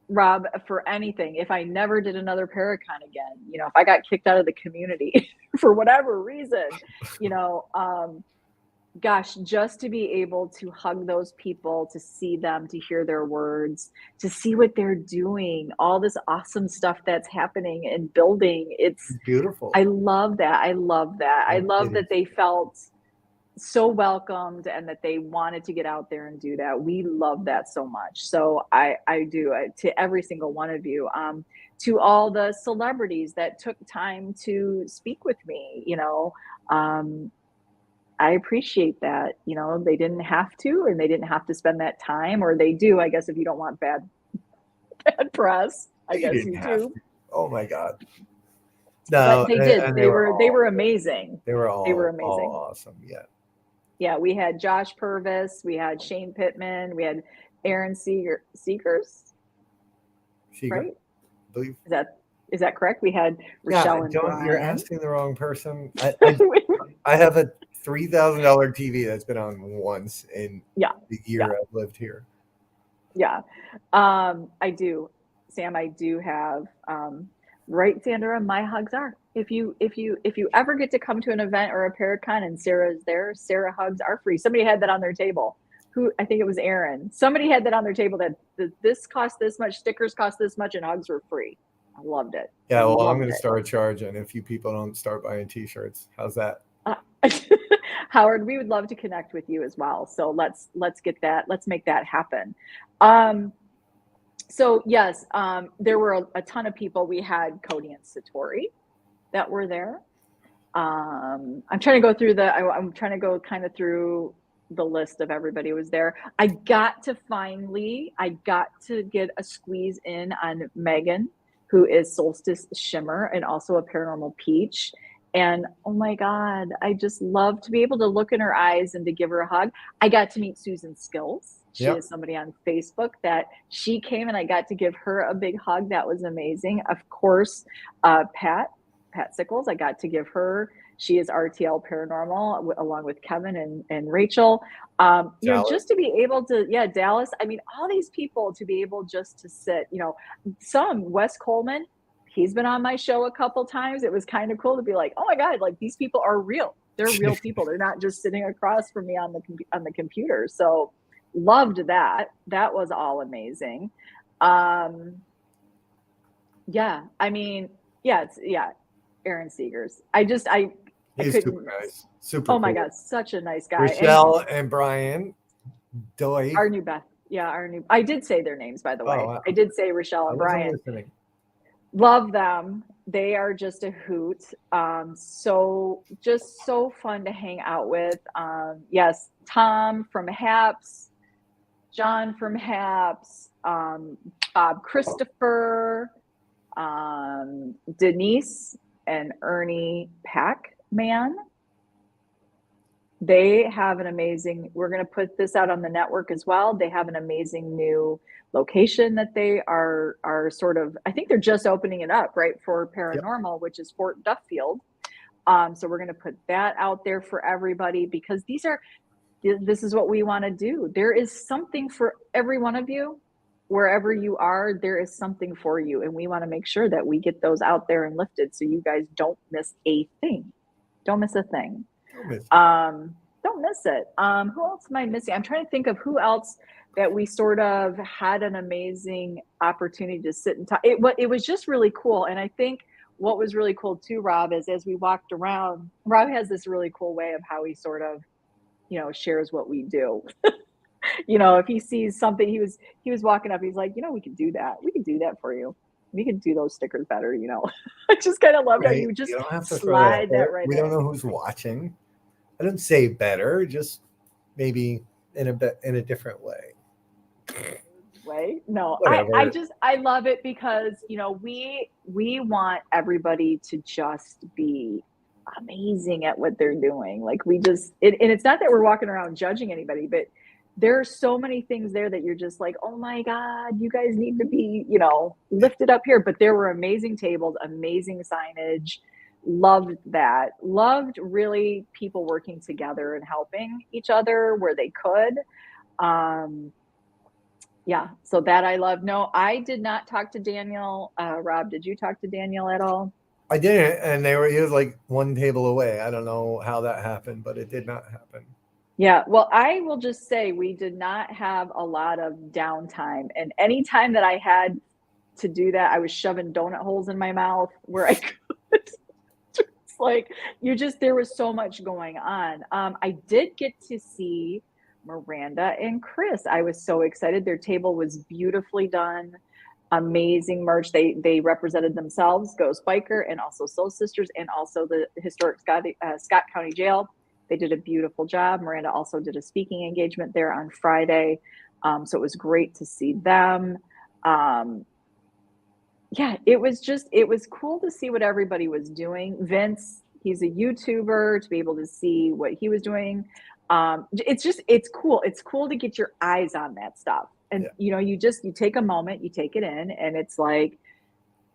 [SPEAKER 1] Rob, for anything. If I never did another Paracon again, if I got kicked out of the community for whatever reason, gosh, just to be able to hug those people, to see them, to hear their words, to see what they're doing, all this awesome stuff that's happening and building.
[SPEAKER 2] Beautiful.
[SPEAKER 1] I love that. I love that. I love that they felt so welcomed and that they wanted to get out there and do that. We love that so much. So I do to every single one of you, to all the celebrities that took time to speak with me, I appreciate that. They didn't have to, and they didn't have to spend that time, or they do, I guess, if you don't want bad press, I
[SPEAKER 2] You
[SPEAKER 1] guess
[SPEAKER 2] didn't
[SPEAKER 1] you
[SPEAKER 2] have
[SPEAKER 1] do.
[SPEAKER 2] to. Oh my God.
[SPEAKER 1] But
[SPEAKER 2] No,
[SPEAKER 1] they did.
[SPEAKER 2] and
[SPEAKER 1] They were amazing.
[SPEAKER 2] they were
[SPEAKER 1] They were
[SPEAKER 2] all
[SPEAKER 1] amazing.
[SPEAKER 2] awesome. Yeah.
[SPEAKER 1] Yeah, we had Josh Purvis, we had Shane Pittman, we had Aaron Seegers,
[SPEAKER 2] Secret,
[SPEAKER 1] right?
[SPEAKER 2] I believe.
[SPEAKER 1] Is that correct? We had
[SPEAKER 2] Yeah,
[SPEAKER 1] Rochelle and
[SPEAKER 2] you're
[SPEAKER 1] Brian.
[SPEAKER 2] asking the wrong person. I have a $3,000 TV that's been on once in
[SPEAKER 1] Yeah,
[SPEAKER 2] the
[SPEAKER 1] yeah,
[SPEAKER 2] year I've lived here.
[SPEAKER 1] yeah. I do, Sam. I do have. Right, Sandra. My hugs are. If you ever get to come to an event or a Paracon and Sarah is there, Sarah hugs are free. Somebody had that on their table. Who, I think it was Aaron. Somebody had that on their table that this cost this much, stickers cost this much, and hugs were free. I loved it.
[SPEAKER 2] Yeah, well, I'm
[SPEAKER 1] Loved
[SPEAKER 2] going to
[SPEAKER 1] it.
[SPEAKER 2] start charging if you people don't start buying T-shirts. How's that?
[SPEAKER 1] Uh, Howard, we would love to connect with you as well. So let's get that. Let's make that happen. So yes, there were a ton of people. We had Cody and Satori that were there. I'm trying to go through I'm trying to go kind of through the list of everybody who was there. I got to get a squeeze in on Megan, who is Solstice Shimmer and also a Paranormal Peach. And oh my God, I just love to be able to look in her eyes and to give her a hug. I got to meet Susan Skills. She
[SPEAKER 2] Yep.
[SPEAKER 1] is somebody on Facebook that she came and I got to give her a big hug. That was amazing. Of course, Pat Sickles, I got to give her. She is RTL Paranormal along with Kevin and Rachel. Just to be able to, Dallas. I mean, all these people to be able just to sit. Some Wes Coleman. He's been on my show a couple times. It was kind of cool to be like, oh my God, like these people are real. They're real people. They're not just sitting across from me on the computer. So loved that. That was all amazing. Yeah, I mean, Aaron Seegers.
[SPEAKER 2] He's
[SPEAKER 1] couldn't.
[SPEAKER 2] super nice. Super
[SPEAKER 1] Oh my
[SPEAKER 2] cool.
[SPEAKER 1] God, such a nice guy.
[SPEAKER 2] Rochelle and Brian Doy.
[SPEAKER 1] Our new Beth. Yeah, I did say their names, by the way.
[SPEAKER 2] Wow.
[SPEAKER 1] I did say Rochelle
[SPEAKER 2] I
[SPEAKER 1] and
[SPEAKER 2] wasn't
[SPEAKER 1] Brian.
[SPEAKER 2] listening.
[SPEAKER 1] Love them. They are just a hoot. Just so fun to hang out with. Yes, Tom from Haps, John from Haps, Bob Christopher, Denise and Ernie Pac-Man. They have we're going to put this out on the network as well. They have an amazing new location that they are sort of, I think they're just opening it up, right, for paranormal,
[SPEAKER 2] Yep.
[SPEAKER 1] which is Fort Duffield. So we're going to put that out there for everybody because this is what we want to do. There is something for every one of you. Wherever you are, there is something for you. And we want to make sure that we get those out there and lifted so you guys don't miss a thing. Don't miss a thing. Don't miss it. Who else am I missing? I'm trying to think of who else that we sort of had an amazing opportunity to sit and talk. It was just really cool. And I think what was really cool too, Rob, is as we walked around, Rob has this really cool way of how he sort of, shares what we do. If he sees something, he was walking up, he's like, we could do that. We could do that for you. We can do those stickers better, I just kind of love that you just
[SPEAKER 2] don't have to
[SPEAKER 1] slide that right
[SPEAKER 2] we
[SPEAKER 1] in.
[SPEAKER 2] don't know who's watching. I don't say better, just maybe in a different way.
[SPEAKER 1] No,
[SPEAKER 2] Whatever.
[SPEAKER 1] I love it because we want everybody to just be amazing at what they're doing. Like and it's not that we're walking around judging anybody, but there are so many things there that you're just like, oh my God, you guys need to be, lifted up here. But there were amazing tables, amazing signage. Loved that. Loved really people working together and helping each other where they could. Yeah, so that I love. No, I did not talk to Daniel. Rob, did you talk to Daniel at all?
[SPEAKER 2] I didn't, and he was like one table away. I don't know how that happened, but it did not happen.
[SPEAKER 1] Yeah, well, I will just say we did not have a lot of downtime. And any time that I had to do that, I was shoving donut holes in my mouth where I could. like there was so much going on. I did get to see Miranda and Chris. I was so excited. Their table was beautifully done. Amazing merch. They represented themselves, Ghost Biker, and also Soul Sisters, and also the historic Scott County Jail. They did a beautiful job. Miranda also did a speaking engagement there on Friday, so it was great to see them. Yeah, it was cool to see what everybody was doing. Vince, he's a YouTuber, to be able to see what he was doing. It's cool. It's cool to get your eyes on that stuff. And
[SPEAKER 2] Yeah.
[SPEAKER 1] you take a moment, you take it in, and it's like,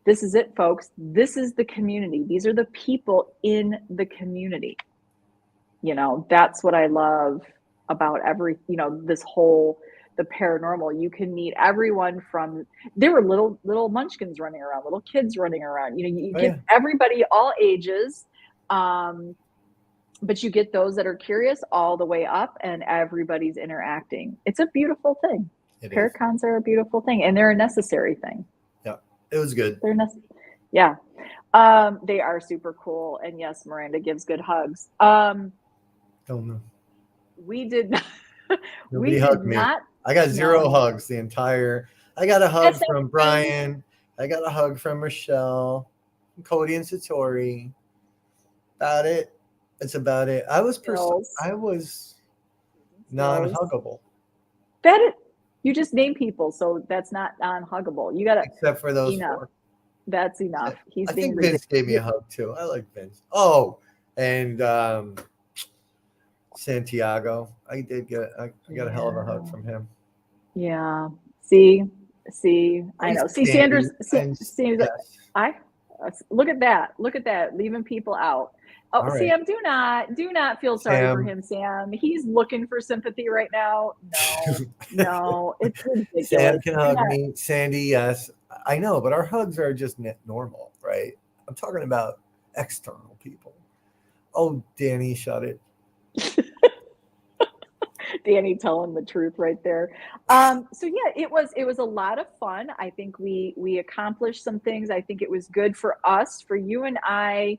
[SPEAKER 1] this is it, folks. This is the community. These are the people in the community. That's what I love about this whole the paranormal. You can meet everyone from, there were little munchkins running around, little kids running around. You
[SPEAKER 2] Oh,
[SPEAKER 1] get
[SPEAKER 2] yeah.
[SPEAKER 1] everybody, all ages, but you get those that are curious all the way up, and everybody's interacting. It's a beautiful thing.
[SPEAKER 2] It is.
[SPEAKER 1] Paracons are a beautiful thing, and they're a necessary thing.
[SPEAKER 2] Yeah, it was good.
[SPEAKER 1] Yeah. They are super cool, and yes, Miranda gives good hugs.
[SPEAKER 2] Oh no.
[SPEAKER 1] We did not.
[SPEAKER 2] Nobody hugged me. I got zero hugs the entire. I got a hug from Brian. I got a hug from Michelle, Cody, and Satori. About it. That's about it. I was non-huggable.
[SPEAKER 1] You just name people, so that's not non-huggable. You got to,
[SPEAKER 2] except for those four.
[SPEAKER 1] That's enough.
[SPEAKER 2] I think Vince gave me a hug too. I like Vince. Oh, and Santiago. I got a hell of a hug from him.
[SPEAKER 1] Yeah. See, I know. See, Sanders.
[SPEAKER 2] Yes.
[SPEAKER 1] Look at that. Leaving people out. Oh, right. Sam, do not feel sorry for him, Sam. He's looking for sympathy right now. No, it's ridiculous.
[SPEAKER 2] Sam can hug me. Sandy, yes. I know, but our hugs are just normal, right? I'm talking about external people. Oh, Danny, shut it.
[SPEAKER 1] Danny telling the truth right there. So yeah, it was a lot of fun. I think we accomplished some things. I think it was good for us, for you and I.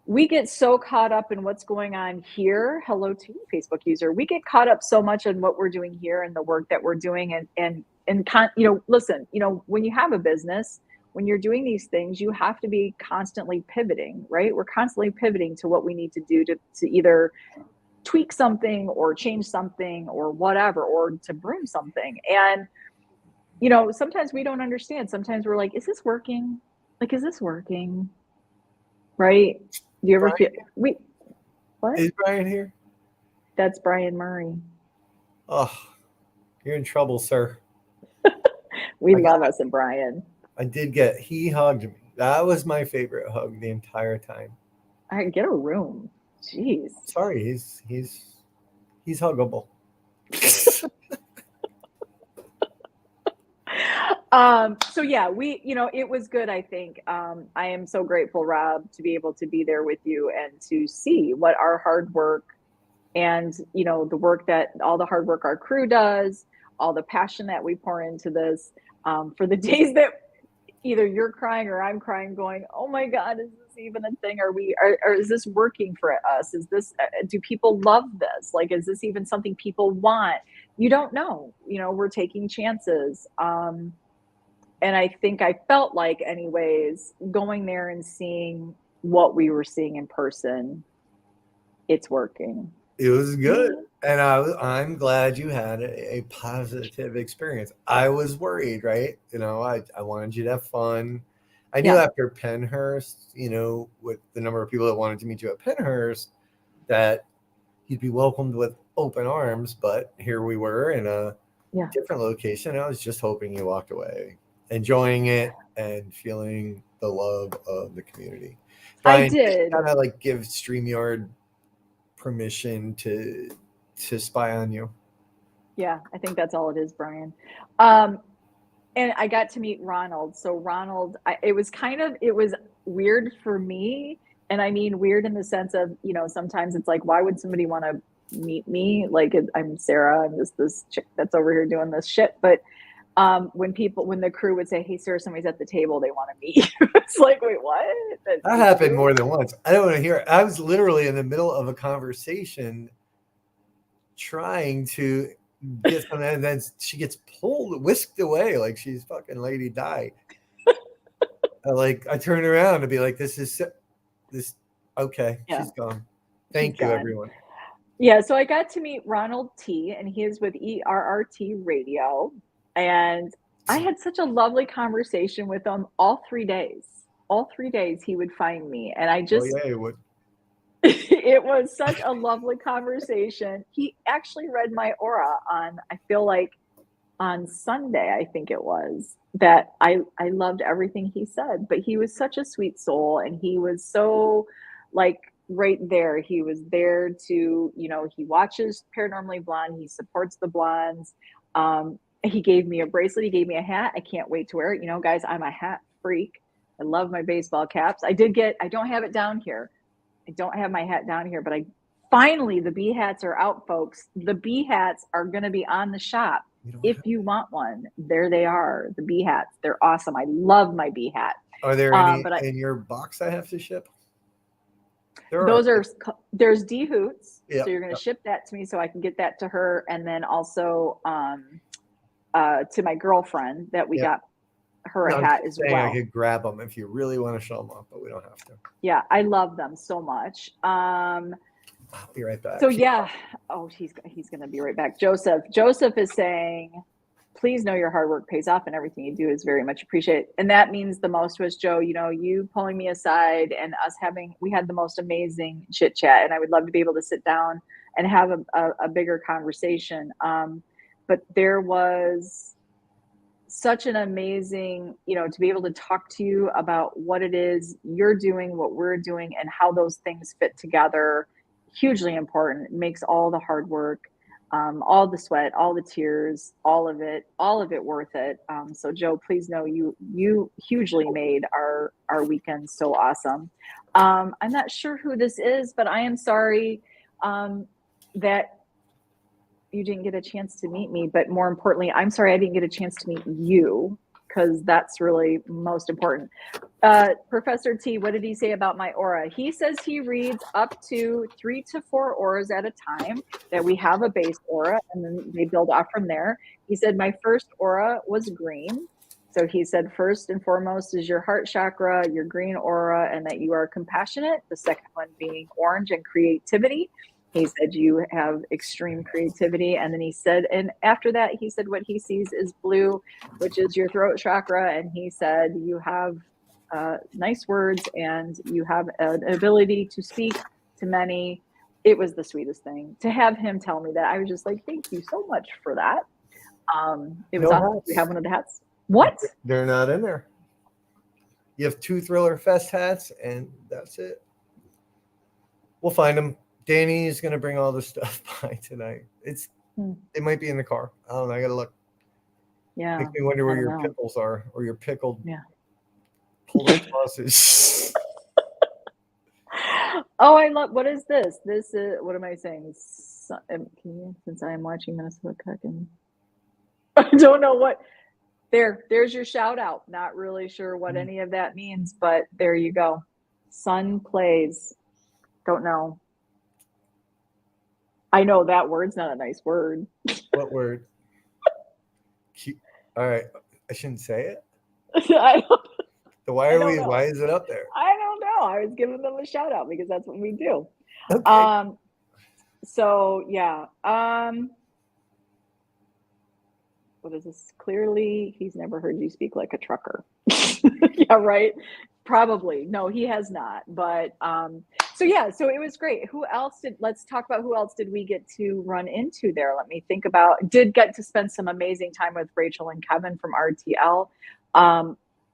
[SPEAKER 1] We get so caught up in what's going on here. Hello to you, Facebook user. We get caught up so much in what we're doing here and the work that we're doing. Listen, when you have a business, when you're doing these things, you have to be constantly pivoting, right? We're constantly pivoting to what we need to do to either tweak something or change something or whatever, or to broom something. And, sometimes we don't understand. Sometimes we're like, is this working? Like, is this working? Right? Do you ever feel what?
[SPEAKER 2] Is Brian here?
[SPEAKER 1] That's Brian Murray.
[SPEAKER 2] Oh, you're in trouble, sir.
[SPEAKER 1] We love us and Brian.
[SPEAKER 2] He hugged me. That was my favorite hug the entire time.
[SPEAKER 1] I get a room. Jeez.
[SPEAKER 2] Sorry, he's huggable.
[SPEAKER 1] So yeah, it was good. I think, I am so grateful, Rob, to be able to be there with you and to see what our hard work and, all the hard work our crew does, all the passion that we pour into this, for the days that either you're crying or I'm crying going, oh my God, is this even a thing? Or is this working for us? Is this, do people love this? Like, is this even something people want? You don't know, we're taking chances. And I think I felt like, anyways, going there and seeing what we were seeing in person, it's working.
[SPEAKER 2] It was good. And I'm glad you had a positive experience. I was worried, right? I wanted you to have fun. I knew after Pennhurst, with the number of people that wanted to meet you at Pennhurst, that you'd be welcomed with open arms. But here we were in a different location. I was just hoping you walked away enjoying it and feeling the love of the community. Brian,
[SPEAKER 1] I did.
[SPEAKER 2] Kind of give StreamYard permission to spy on you.
[SPEAKER 1] Yeah, I think that's all it is, Brian. And I got to meet Ronald. So Ronald, it was weird for me. And I mean, weird in the sense of, sometimes it's like, why would somebody want to meet me? Like, I'm Sarah. I'm just this chick that's over here doing this shit. But When the crew would say, "Hey, sir, somebody's at the table. They want to meet you." It's like, wait, what? That's
[SPEAKER 2] That
[SPEAKER 1] the
[SPEAKER 2] happened
[SPEAKER 1] crew?
[SPEAKER 2] more than once. I don't want to hear it. I was literally in the middle of a conversation trying to get something, and then she gets whisked away like she's fucking Lady Di. I turned around to be like, this. Okay,
[SPEAKER 1] Yeah,
[SPEAKER 2] she's gone.
[SPEAKER 1] she's
[SPEAKER 2] Thank you,
[SPEAKER 1] gone.
[SPEAKER 2] everyone.
[SPEAKER 1] Yeah, so I got to meet Ronald T, and he is with ERRT Radio, and I had such a lovely conversation with him all 3 days. All 3 days he would find me, and I
[SPEAKER 2] Oh
[SPEAKER 1] just
[SPEAKER 2] yeah, it would.
[SPEAKER 1] it was such a lovely conversation. He actually read my aura on, I feel like, on Sunday, I think it was, that I loved everything he said, but he was such a sweet soul, and he was so, like, right there. He was there to, he watches Paranormally Blonde, he supports the blondes. He gave me a bracelet, he gave me a hat. I can't wait to wear it. Guys, I'm a hat freak. I love my baseball caps. I don't have it down here. I don't have my hat down here, but finally the bee hats are out, folks. The bee hats are going to be on the shop.
[SPEAKER 2] You don't
[SPEAKER 1] If
[SPEAKER 2] have,
[SPEAKER 1] you want one, there they are. The bee hats. They're awesome. I love my bee hat.
[SPEAKER 2] are there any
[SPEAKER 1] But
[SPEAKER 2] in your box I have to ship? There are.
[SPEAKER 1] those are there's D Hoots.
[SPEAKER 2] Yeah.
[SPEAKER 1] So you're going to ship that to me so I can get that to her, and then also to my girlfriend that we got her
[SPEAKER 2] No,
[SPEAKER 1] a
[SPEAKER 2] I'm
[SPEAKER 1] hat
[SPEAKER 2] just
[SPEAKER 1] as
[SPEAKER 2] saying
[SPEAKER 1] well.
[SPEAKER 2] I could grab them if you really want to show them off, but we don't have to.
[SPEAKER 1] Yeah, I love them so much.
[SPEAKER 2] I'll be right back.
[SPEAKER 1] So yeah, he's going to be right back. Joseph is saying, please know your hard work pays off and everything you do is very much appreciated. And that means the most was Joe, you pulling me aside and we had the most amazing chit chat, and I would love to be able to sit down and have a bigger conversation. But there was such an amazing, to be able to talk to you about what it is you're doing, what we're doing, and how those things fit together. Hugely important. It makes all the hard work, all the sweat, all the tears, all of it worth it. So Joe, please know you hugely made our weekend so awesome. I'm not sure who this is, but I am sorry that you didn't get a chance to meet me, but more importantly, I'm sorry I didn't get a chance to meet you, because that's really most important. Professor T, what did he say about my aura? He says he reads up to 3 to 4 auras at a time, that we have a base aura and then they build off from there. He said my first aura was green. So he said, first and foremost is your heart chakra, your green aura, and that you are compassionate. The second one being orange and creativity. He said you have extreme creativity. And then he said, and after that, he said what he sees is blue, which is your throat chakra. And he said you have nice words and you have an ability to speak to many. It was the sweetest thing to have him tell me that. I was just like, thank you so much for that. It was
[SPEAKER 2] No
[SPEAKER 1] awesome.
[SPEAKER 2] hats.
[SPEAKER 1] We have one of the hats. What?
[SPEAKER 2] They're not in there. You have 2 Thriller Fest hats, and that's it. We'll find them. Danny is going to bring all the stuff by tonight. It might be in the car. I don't know. I got to look.
[SPEAKER 1] Yeah.
[SPEAKER 2] Makes me wonder where your pickles are, or your pickled pulled up sausage.
[SPEAKER 1] Oh, I love. What is this? This is, what am I saying? Since I am watching Minnesota Cooking, I don't know what. There's your shout out. Not really sure what any of that means, but there you go. Sun plays. Don't know. I know that word's not a nice word.
[SPEAKER 2] What word? All right. I shouldn't say it.
[SPEAKER 1] I don't,
[SPEAKER 2] Why is it up there?
[SPEAKER 1] I don't know. I was giving them a shout out because that's what we do.
[SPEAKER 2] Okay.
[SPEAKER 1] So yeah. What is this? Clearly, he's never heard you speak like a trucker. Yeah, right. Probably. No, he has not. But so yeah, so it was great. Let's talk about who else did we get to run into there? Let me think about. Did get to spend some amazing time with Rachel and Kevin from RTL,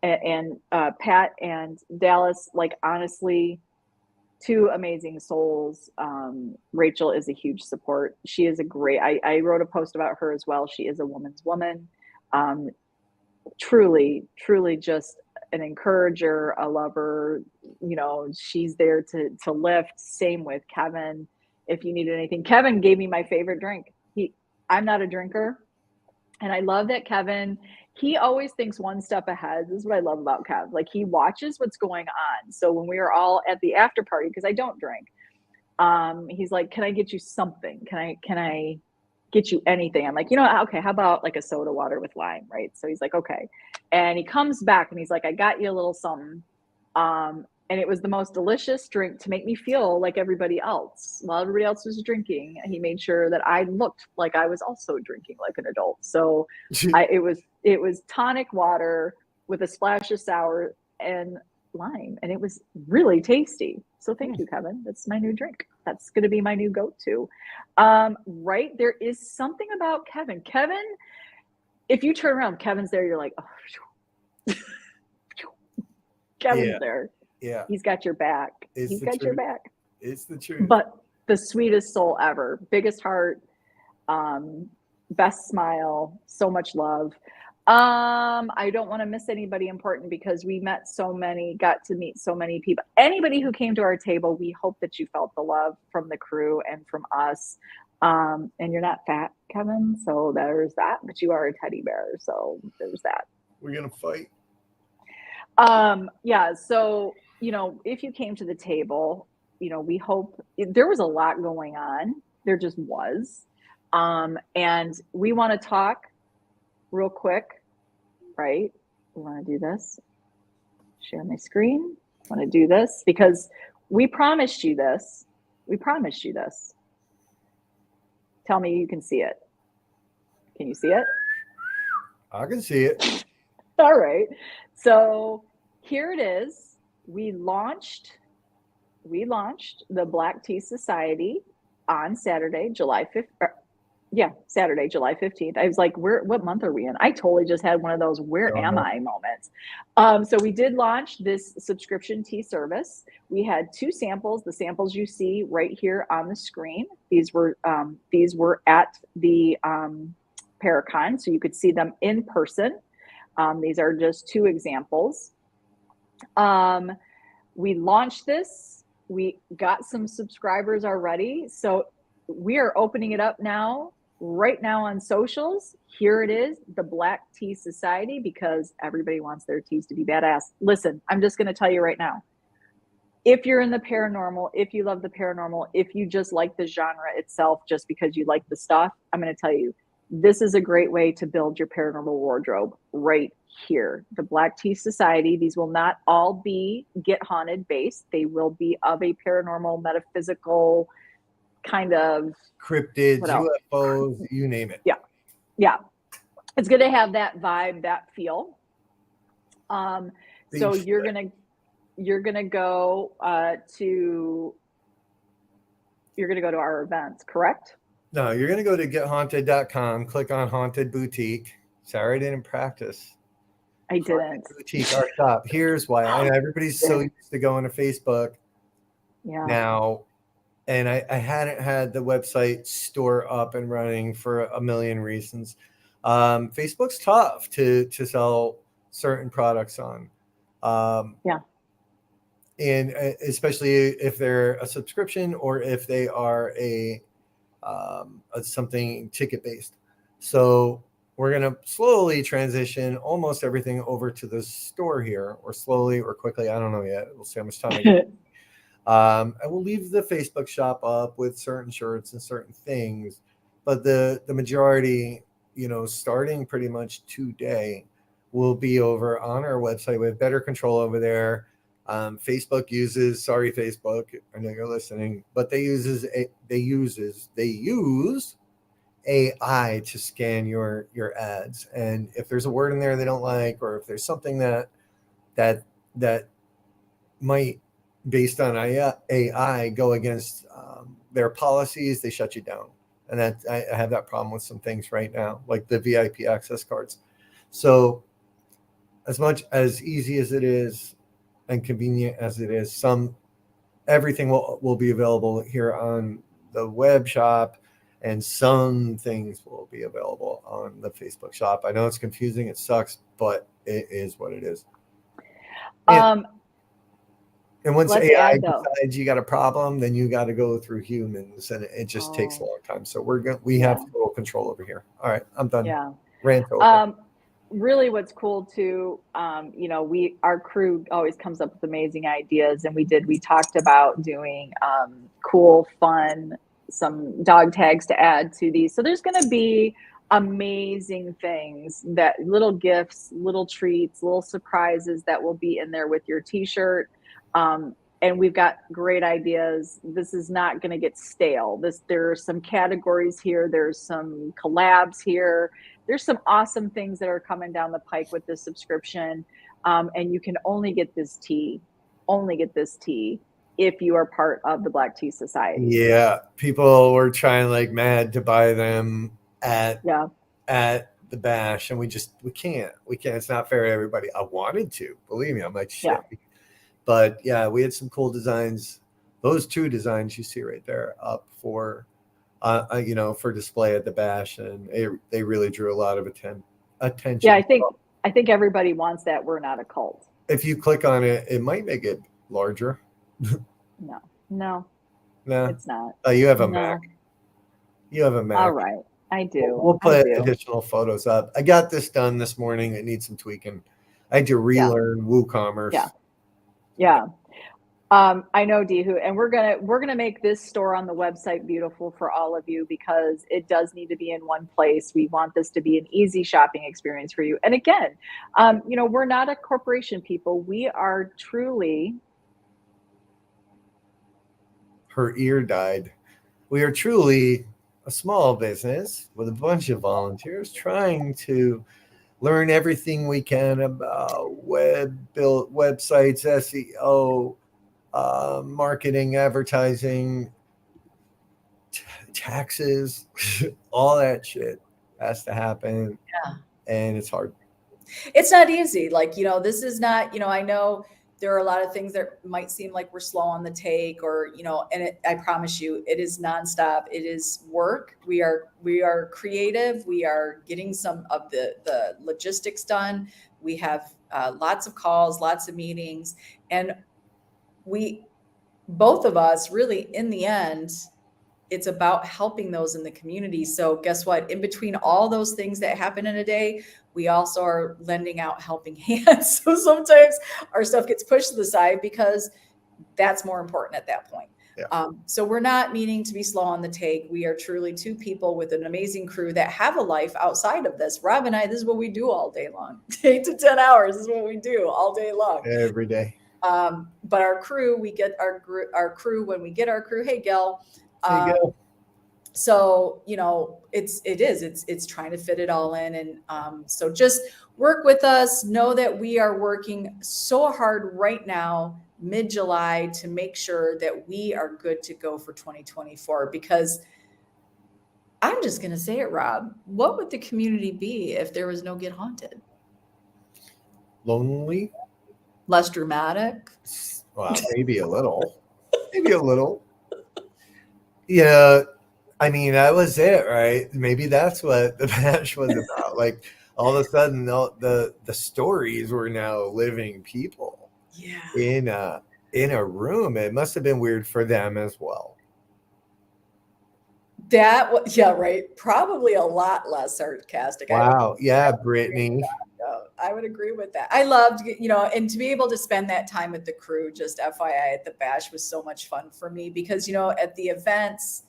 [SPEAKER 1] and Pat and Dallas. Like, honestly, 2 amazing souls. Rachel is a huge support. She is a great, I wrote a post about her as well. She is a woman's woman. Truly just an encourager, a lover. She's there to lift. Same with Kevin. If you needed anything, Kevin gave me my favorite drink. I'm not a drinker. And I love that Kevin, he always thinks one step ahead. This is what I love about Kev. Like he watches what's going on. So when we were all at the after party, because I don't drink, he's like, "Can I get you something? Can I get you anything?" I'm like, okay, how about like a soda water with lime, right? So he's like, okay. And he comes back and he's like, "I got you a little something." And it was the most delicious drink to make me feel like everybody else. While everybody else was drinking, he made sure that I looked like I was also drinking like an adult. So it was tonic water with a splash of sour and lime, and it was really tasty. So thank you, Kevin. That's my new drink. That's going to be my new go-to. Right, there is something about Kevin. Kevin, if you turn around, Kevin's there. You're like, oh, Kevin's
[SPEAKER 2] Yeah.
[SPEAKER 1] there.
[SPEAKER 2] Yeah.
[SPEAKER 1] He's got your back.
[SPEAKER 2] It's
[SPEAKER 1] He's
[SPEAKER 2] the
[SPEAKER 1] got your
[SPEAKER 2] truth.
[SPEAKER 1] back.
[SPEAKER 2] It's the truth.
[SPEAKER 1] But the sweetest soul ever, biggest heart, best smile, so much love. I don't want to miss anybody important because we met so many, got to meet so many people. Anybody who came to our table, we hope that you felt the love from the crew and from us. And you're not fat, Kevin, so there's that, but you are a teddy bear, so there's that.
[SPEAKER 2] We're gonna fight.
[SPEAKER 1] Yeah, so if you came to the table, we hope there was a lot going on. There just was. And we want to talk real quick, right? We want to do this. Share my screen. Want to do this because we promised you this. We promised you this. Tell me you can see it. Can you see it?
[SPEAKER 2] I can see it.
[SPEAKER 1] All right. So here it is. We launched the Black Tea Society on Saturday, July 5th. Yeah, Saturday, July 15th. I was like, what month are we in? I totally just had one of those where am I moments. So we did launch this subscription tea service. We had 2 samples, the samples you see right here on the screen. These were at the Paracon, so you could see them in person. These are just 2 examples. We launched this. We got some subscribers already. So we are opening it up now, right now on socials. Here it is, the Black Tea Society, because everybody wants their teas to be badass. Listen, I'm just going to tell you right now. If you're in the paranormal, if you love the paranormal, if you just like the genre itself, just because you like the stuff, I'm going to tell you, this is a great way to build your paranormal wardrobe right here. The Black Tea Society, these will not all be Get Haunted based. They will be of a paranormal, metaphysical kind of
[SPEAKER 2] Cryptids, UFOs, you name it.
[SPEAKER 1] Yeah. It's going to have that vibe, that feel. So you're going to go to our events, correct?
[SPEAKER 2] No, you're going to go to gethaunted.com, click on Haunted Boutique. Sorry, I didn't practice.
[SPEAKER 1] I didn't.
[SPEAKER 2] Haunted Boutique, our shop. Here's why. I know everybody's so used to going to Facebook now, and I hadn't had the website store up and running for a million reasons. Facebook's tough to sell certain products on. And especially if they're a subscription or if they are a something ticket based. So we're going to slowly transition almost everything over to the store here, or slowly or quickly. I don't know yet. We'll see how much time I get. I will leave the Facebook shop up with certain shirts and certain things, but the majority, starting pretty much today, will be over on our website. We have better control over there. Facebook uses, sorry Facebook, I know you're listening, but they use AI to scan your ads, and if there's a word in there they don't like, or if there's something that might, based on AI, go against their policies, they shut you down. And that I have that problem with some things right now, like the VIP access cards. So as much as easy as it is and convenient as it is, everything will be available here on the web shop, and some things will be available on the Facebook shop. I know it's confusing, it sucks, but it is what it is. And once AI decides you got a problem, then you got to go through humans, and it just takes a long time. So we have total control over here. All right, I'm done.
[SPEAKER 1] Yeah.
[SPEAKER 2] Rant over.
[SPEAKER 1] Really what's cool too, our crew always comes up with amazing ideas, and we talked about doing cool, fun, some dog tags to add to these. So there's going to be amazing things, that little gifts, little treats, little surprises that will be in there with your t-shirt. And we've got great ideas. This is not going to get stale. There are some categories here. There's some collabs here. There's some awesome things that are coming down the pike with this subscription. And you can only get this tea if you are part of the Black Tea Society.
[SPEAKER 2] Yeah, people were trying like mad to buy them at the bash, and we can't. It's not fair to everybody. I wanted to, believe me. I'm like, shit.
[SPEAKER 1] Yeah.
[SPEAKER 2] But yeah, we had some cool designs. Those 2 designs you see right there up for, for display at the bash, and they really drew a lot of attention.
[SPEAKER 1] Yeah, I think everybody wants that. We're not a cult.
[SPEAKER 2] If you click on it, it might make it larger.
[SPEAKER 1] No, it's not.
[SPEAKER 2] You have a Mac. You have a Mac.
[SPEAKER 1] All right, I do.
[SPEAKER 2] We'll put additional photos up. I got this done this morning. It needs some tweaking. I had to relearn WooCommerce.
[SPEAKER 1] Yeah. I know, Dehu, and we're gonna make this store on the website beautiful for all of you, because it does need to be in one place. We want this to be an easy shopping experience for you. And again, we're not a corporation, people. We are truly.
[SPEAKER 2] Her ear died. We are truly a small business with a bunch of volunteers trying to learn everything we can about websites, SEO, marketing, advertising, taxes, all that shit has to happen.
[SPEAKER 3] Yeah.
[SPEAKER 2] And it's hard.
[SPEAKER 3] It's not easy. Like, this is not, I know there are a lot of things that might seem like we're slow on the take, or, and I promise you, it is nonstop. It is work. We are creative. We are getting some of the logistics done. We have lots of calls, lots of meetings, and both of us really, in the end, it's about helping those in the community. So guess what? In between all those things that happen in a day, we also are lending out helping hands. So sometimes our stuff gets pushed to the side because that's more important at that point.
[SPEAKER 2] Yeah.
[SPEAKER 3] So we're not meaning to be slow on the take. We are truly 2 people with an amazing crew that have a life outside of this. Rob and I, this is what we do all day long. 8 to 10 hours is what we do all day long.
[SPEAKER 2] Every day.
[SPEAKER 3] But our crew, we get our crew when we get our crew. Hey, Gil. So, it's trying to fit it all in. And so just work with us. Know that we are working so hard right now, mid-July, to make sure that we are good to go for 2024. Because I'm just going to say it, Rob, what would the community be if there was no Get Haunted?
[SPEAKER 2] Lonely?
[SPEAKER 3] Less dramatic?
[SPEAKER 2] Well, maybe a little. Maybe a little. Yeah, I mean, that was it, right? Maybe that's what the bash was about. Like, all of a sudden, the stories were now living people.
[SPEAKER 3] Yeah.
[SPEAKER 2] In a room. It must have been weird for them as well.
[SPEAKER 3] Yeah, right. Probably a lot less sarcastic.
[SPEAKER 2] Wow. Yeah, Brittany.
[SPEAKER 3] I would agree with that. I loved, and to be able to spend that time with the crew, just FYI, at the bash was so much fun for me because, at the events,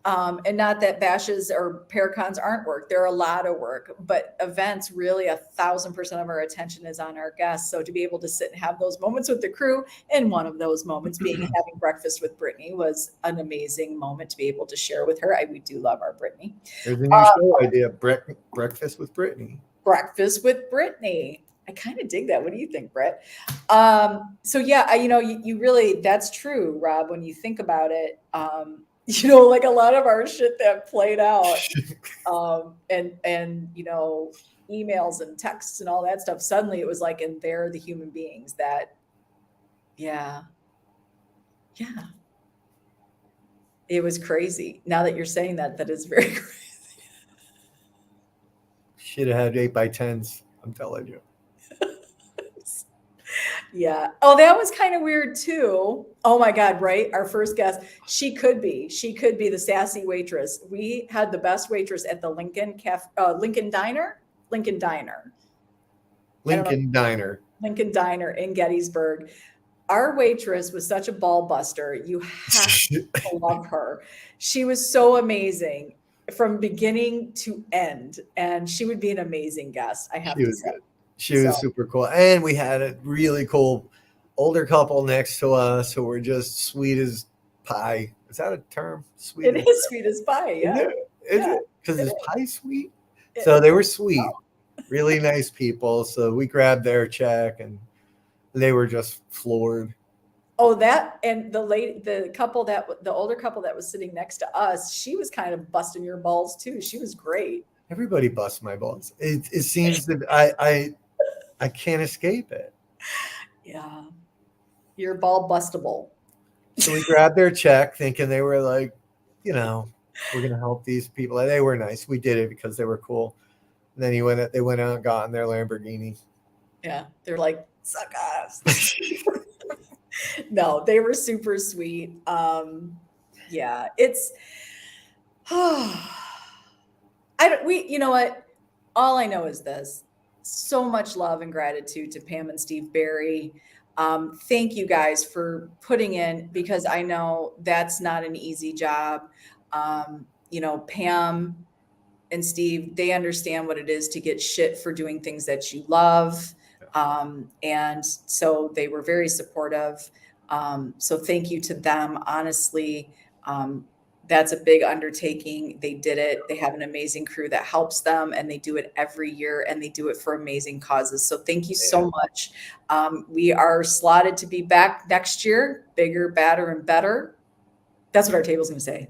[SPEAKER 3] and not that bashes or paracons aren't work. They're a lot of work, but events, really 1,000% of our attention is on our guests. So to be able to sit and have those moments with the crew, and one of those moments being having breakfast with Brittany, was an amazing moment to be able to share with her. We do love our Brittany.
[SPEAKER 2] There's a new show idea, Breakfast with Brittany.
[SPEAKER 3] Breakfast with Brittany. I kind of dig that. What do you think, Brett? So yeah, you really, that's true, Rob, when you think about it. Like a lot of our shit that played out, and emails and texts and all that stuff, suddenly it was like, and they're the human beings that, yeah. It was crazy. Now that you're saying that is very crazy.
[SPEAKER 2] Should have had 8x10s. I'm telling you.
[SPEAKER 3] Yeah. Oh, that was kind of weird too. Oh my God, right? Our first guest, she could be the sassy waitress. We had the best waitress at the Lincoln Diner, Lincoln Diner. I don't know,
[SPEAKER 2] Lincoln Diner.
[SPEAKER 3] Lincoln Diner in Gettysburg. Our waitress was such a ball buster. You have
[SPEAKER 2] She
[SPEAKER 3] to love her. She was so amazing from beginning to end, and she would be an amazing guest, I have to
[SPEAKER 2] was
[SPEAKER 3] say.
[SPEAKER 2] good. She
[SPEAKER 3] So
[SPEAKER 2] was super cool. And we had a really cool older couple next to us who were just sweet as pie. Is that a term? Sweet
[SPEAKER 3] it
[SPEAKER 2] as
[SPEAKER 3] is sweet as pie.
[SPEAKER 2] is
[SPEAKER 3] Yeah.
[SPEAKER 2] it? Is
[SPEAKER 3] Yeah.
[SPEAKER 2] it? Because
[SPEAKER 3] It
[SPEAKER 2] is pie sweet?
[SPEAKER 3] is.
[SPEAKER 2] So they were sweet, really nice people. So we grabbed their check and they were just floored.
[SPEAKER 3] Oh, that and the older couple that was sitting next to us, she was kind of busting your balls too. She was great.
[SPEAKER 2] Everybody busts my balls. It seems that I can't escape it.
[SPEAKER 3] Yeah. You're ball bustable.
[SPEAKER 2] So we grabbed their check thinking they were like, we're gonna help these people. And they were nice. We did it because they were cool. And then they went out and got in their Lamborghini.
[SPEAKER 3] Yeah. They're like, suck us. No, they were super sweet. Yeah, it's you know what? All I know is this. So much love and gratitude to Pam and Steve Barry. Thank you guys for putting in, because I know that's not an easy job. Pam and Steve, they understand what it is to get shit for doing things that you love. And so they were very supportive. So thank you to them. Honestly, that's a big undertaking. They did it. They have an amazing crew that helps them, and they do it every year, and they do it for amazing causes. So thank you so much. We are slotted to be back next year, bigger, badder, and better. That's what our table's going to say.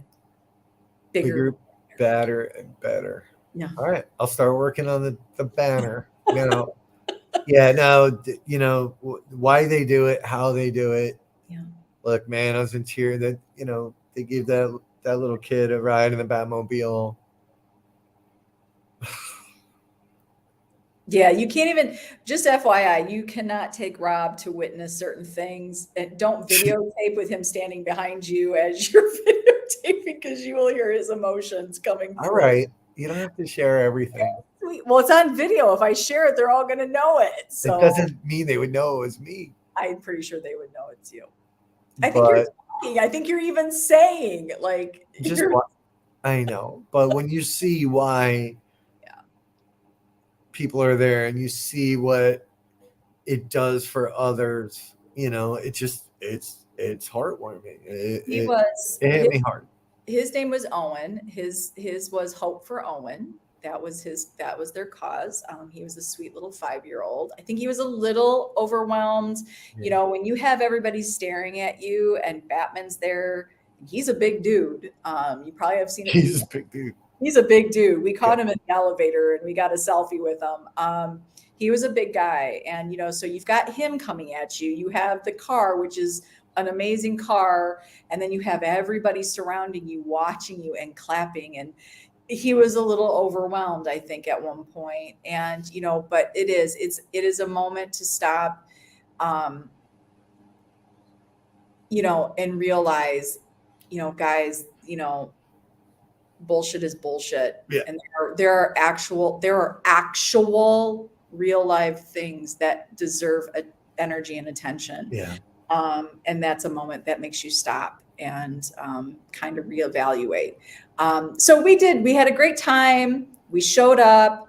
[SPEAKER 2] Bigger, badder, and better.
[SPEAKER 3] Yeah.
[SPEAKER 2] All right. I'll start working on the banner. Yeah, no, why they do it, how they do it.
[SPEAKER 3] Yeah.
[SPEAKER 2] Look, man, I was in tears that, they gave that little kid a ride in the Batmobile.
[SPEAKER 3] Yeah, you can't even, just FYI, you cannot take Rob to witness certain things, and don't videotape with him standing behind you as you're videotaping, because you will hear his emotions coming through.
[SPEAKER 2] All right. You don't have to share everything.
[SPEAKER 3] Well, it's on video. If I share it, they're all going to know it. So
[SPEAKER 2] It doesn't mean they would know it was me.
[SPEAKER 3] I'm pretty sure they would know it's you. I think you're talking. I think you're even saying
[SPEAKER 2] I know, but when you see why people are there and you see what it does for others, it's heartwarming. It hit me hard.
[SPEAKER 3] His name was Owen. His was Hope for Owen. That was their cause. He was a sweet little 5-year-old. I think he was a little overwhelmed.
[SPEAKER 2] Yeah.
[SPEAKER 3] When you have everybody staring at you and Batman's there, he's a big dude. You probably have seen it.
[SPEAKER 2] He's a big dude.
[SPEAKER 3] He's a big dude. We caught him in the elevator and we got a selfie with him. He was a big guy. And, so you've got him coming at you. You have the car, which is an amazing car. And then you have everybody surrounding you, watching you and clapping. And he was a little overwhelmed, I think, at one point. And, but it is a moment to stop, and realize, guys, bullshit is bullshit.
[SPEAKER 2] Yeah.
[SPEAKER 3] And there are actual real life things that deserve energy and attention.
[SPEAKER 2] Yeah.
[SPEAKER 3] And that's a moment that makes you stop and kind of reevaluate. So we had a great time. We showed up.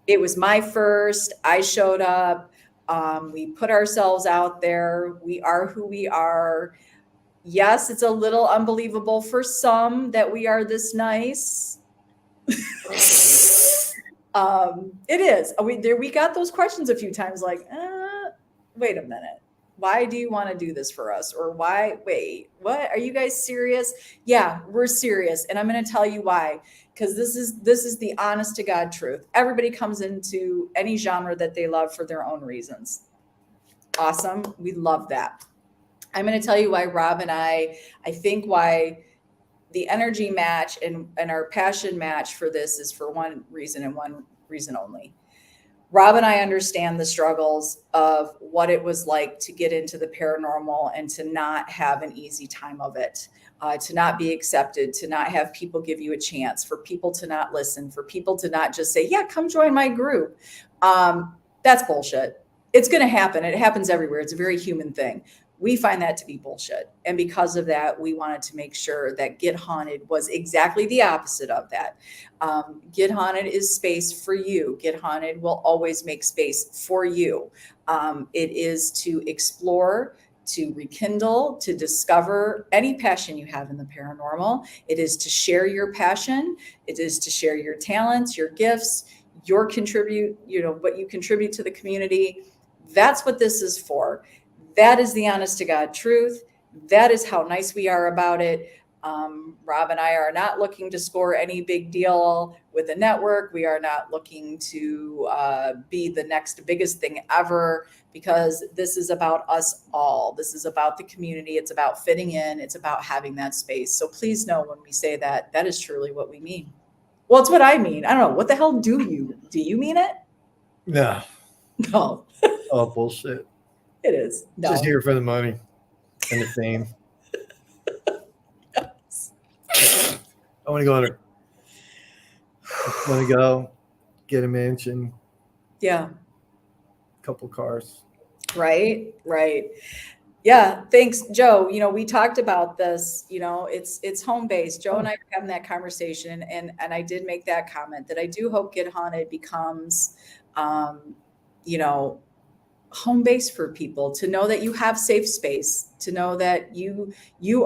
[SPEAKER 3] It was my first. I showed up. We put ourselves out there. We are who we are. Yes, it's a little unbelievable for some that we are this nice. It is. We got those questions a few times, like, wait a minute. Why do you want to do this for us? Or wait, what? Are you guys serious? Yeah, we're serious. And I'm going to tell you why. Because this is the honest to God truth. Everybody comes into any genre that they love for their own reasons. Awesome. We love that. I'm going to tell you why Rob and I think why the energy match and our passion match for this is for one reason and one reason only. Rob and I understand the struggles of what it was like to get into the paranormal and to not have an easy time of it, to not be accepted, to not have people give you a chance, for people to not listen, for people to not just say, yeah, come join my group. That's bullshit. It's going to happen. It happens everywhere. It's a very human thing. We find that to be bullshit. And because of that, we wanted to make sure that Get Haunted was exactly the opposite of that. Get Haunted is space for you. Get Haunted will always make space for you. It is to explore, to rekindle, to discover any passion you have in the paranormal. It is to share your passion. It is to share your talents, your gifts, what you contribute to the community. That's what this is for. That is the honest to God truth. That is how nice we are about it. Rob and I are not looking to score any big deal with a network. We are not looking to be the next biggest thing ever, because this is about us all. This is about the community. It's about fitting in. It's about having that space. So please know when we say that, that is truly what we mean. Well, it's what I mean. I don't know. What the hell do you mean it?
[SPEAKER 2] No.
[SPEAKER 3] No.
[SPEAKER 2] Oh, bullshit.
[SPEAKER 3] It is. No.
[SPEAKER 2] Just here for the money and the fame. I want to go on I want to go get a mansion.
[SPEAKER 3] Yeah.
[SPEAKER 2] Couple cars.
[SPEAKER 3] Right. Yeah. Thanks, Joe. We talked about this, it's home based. Joe and I were having that conversation, and I did make that comment that I do hope Get Haunted becomes, home base for people, to know that you have safe space, to know that you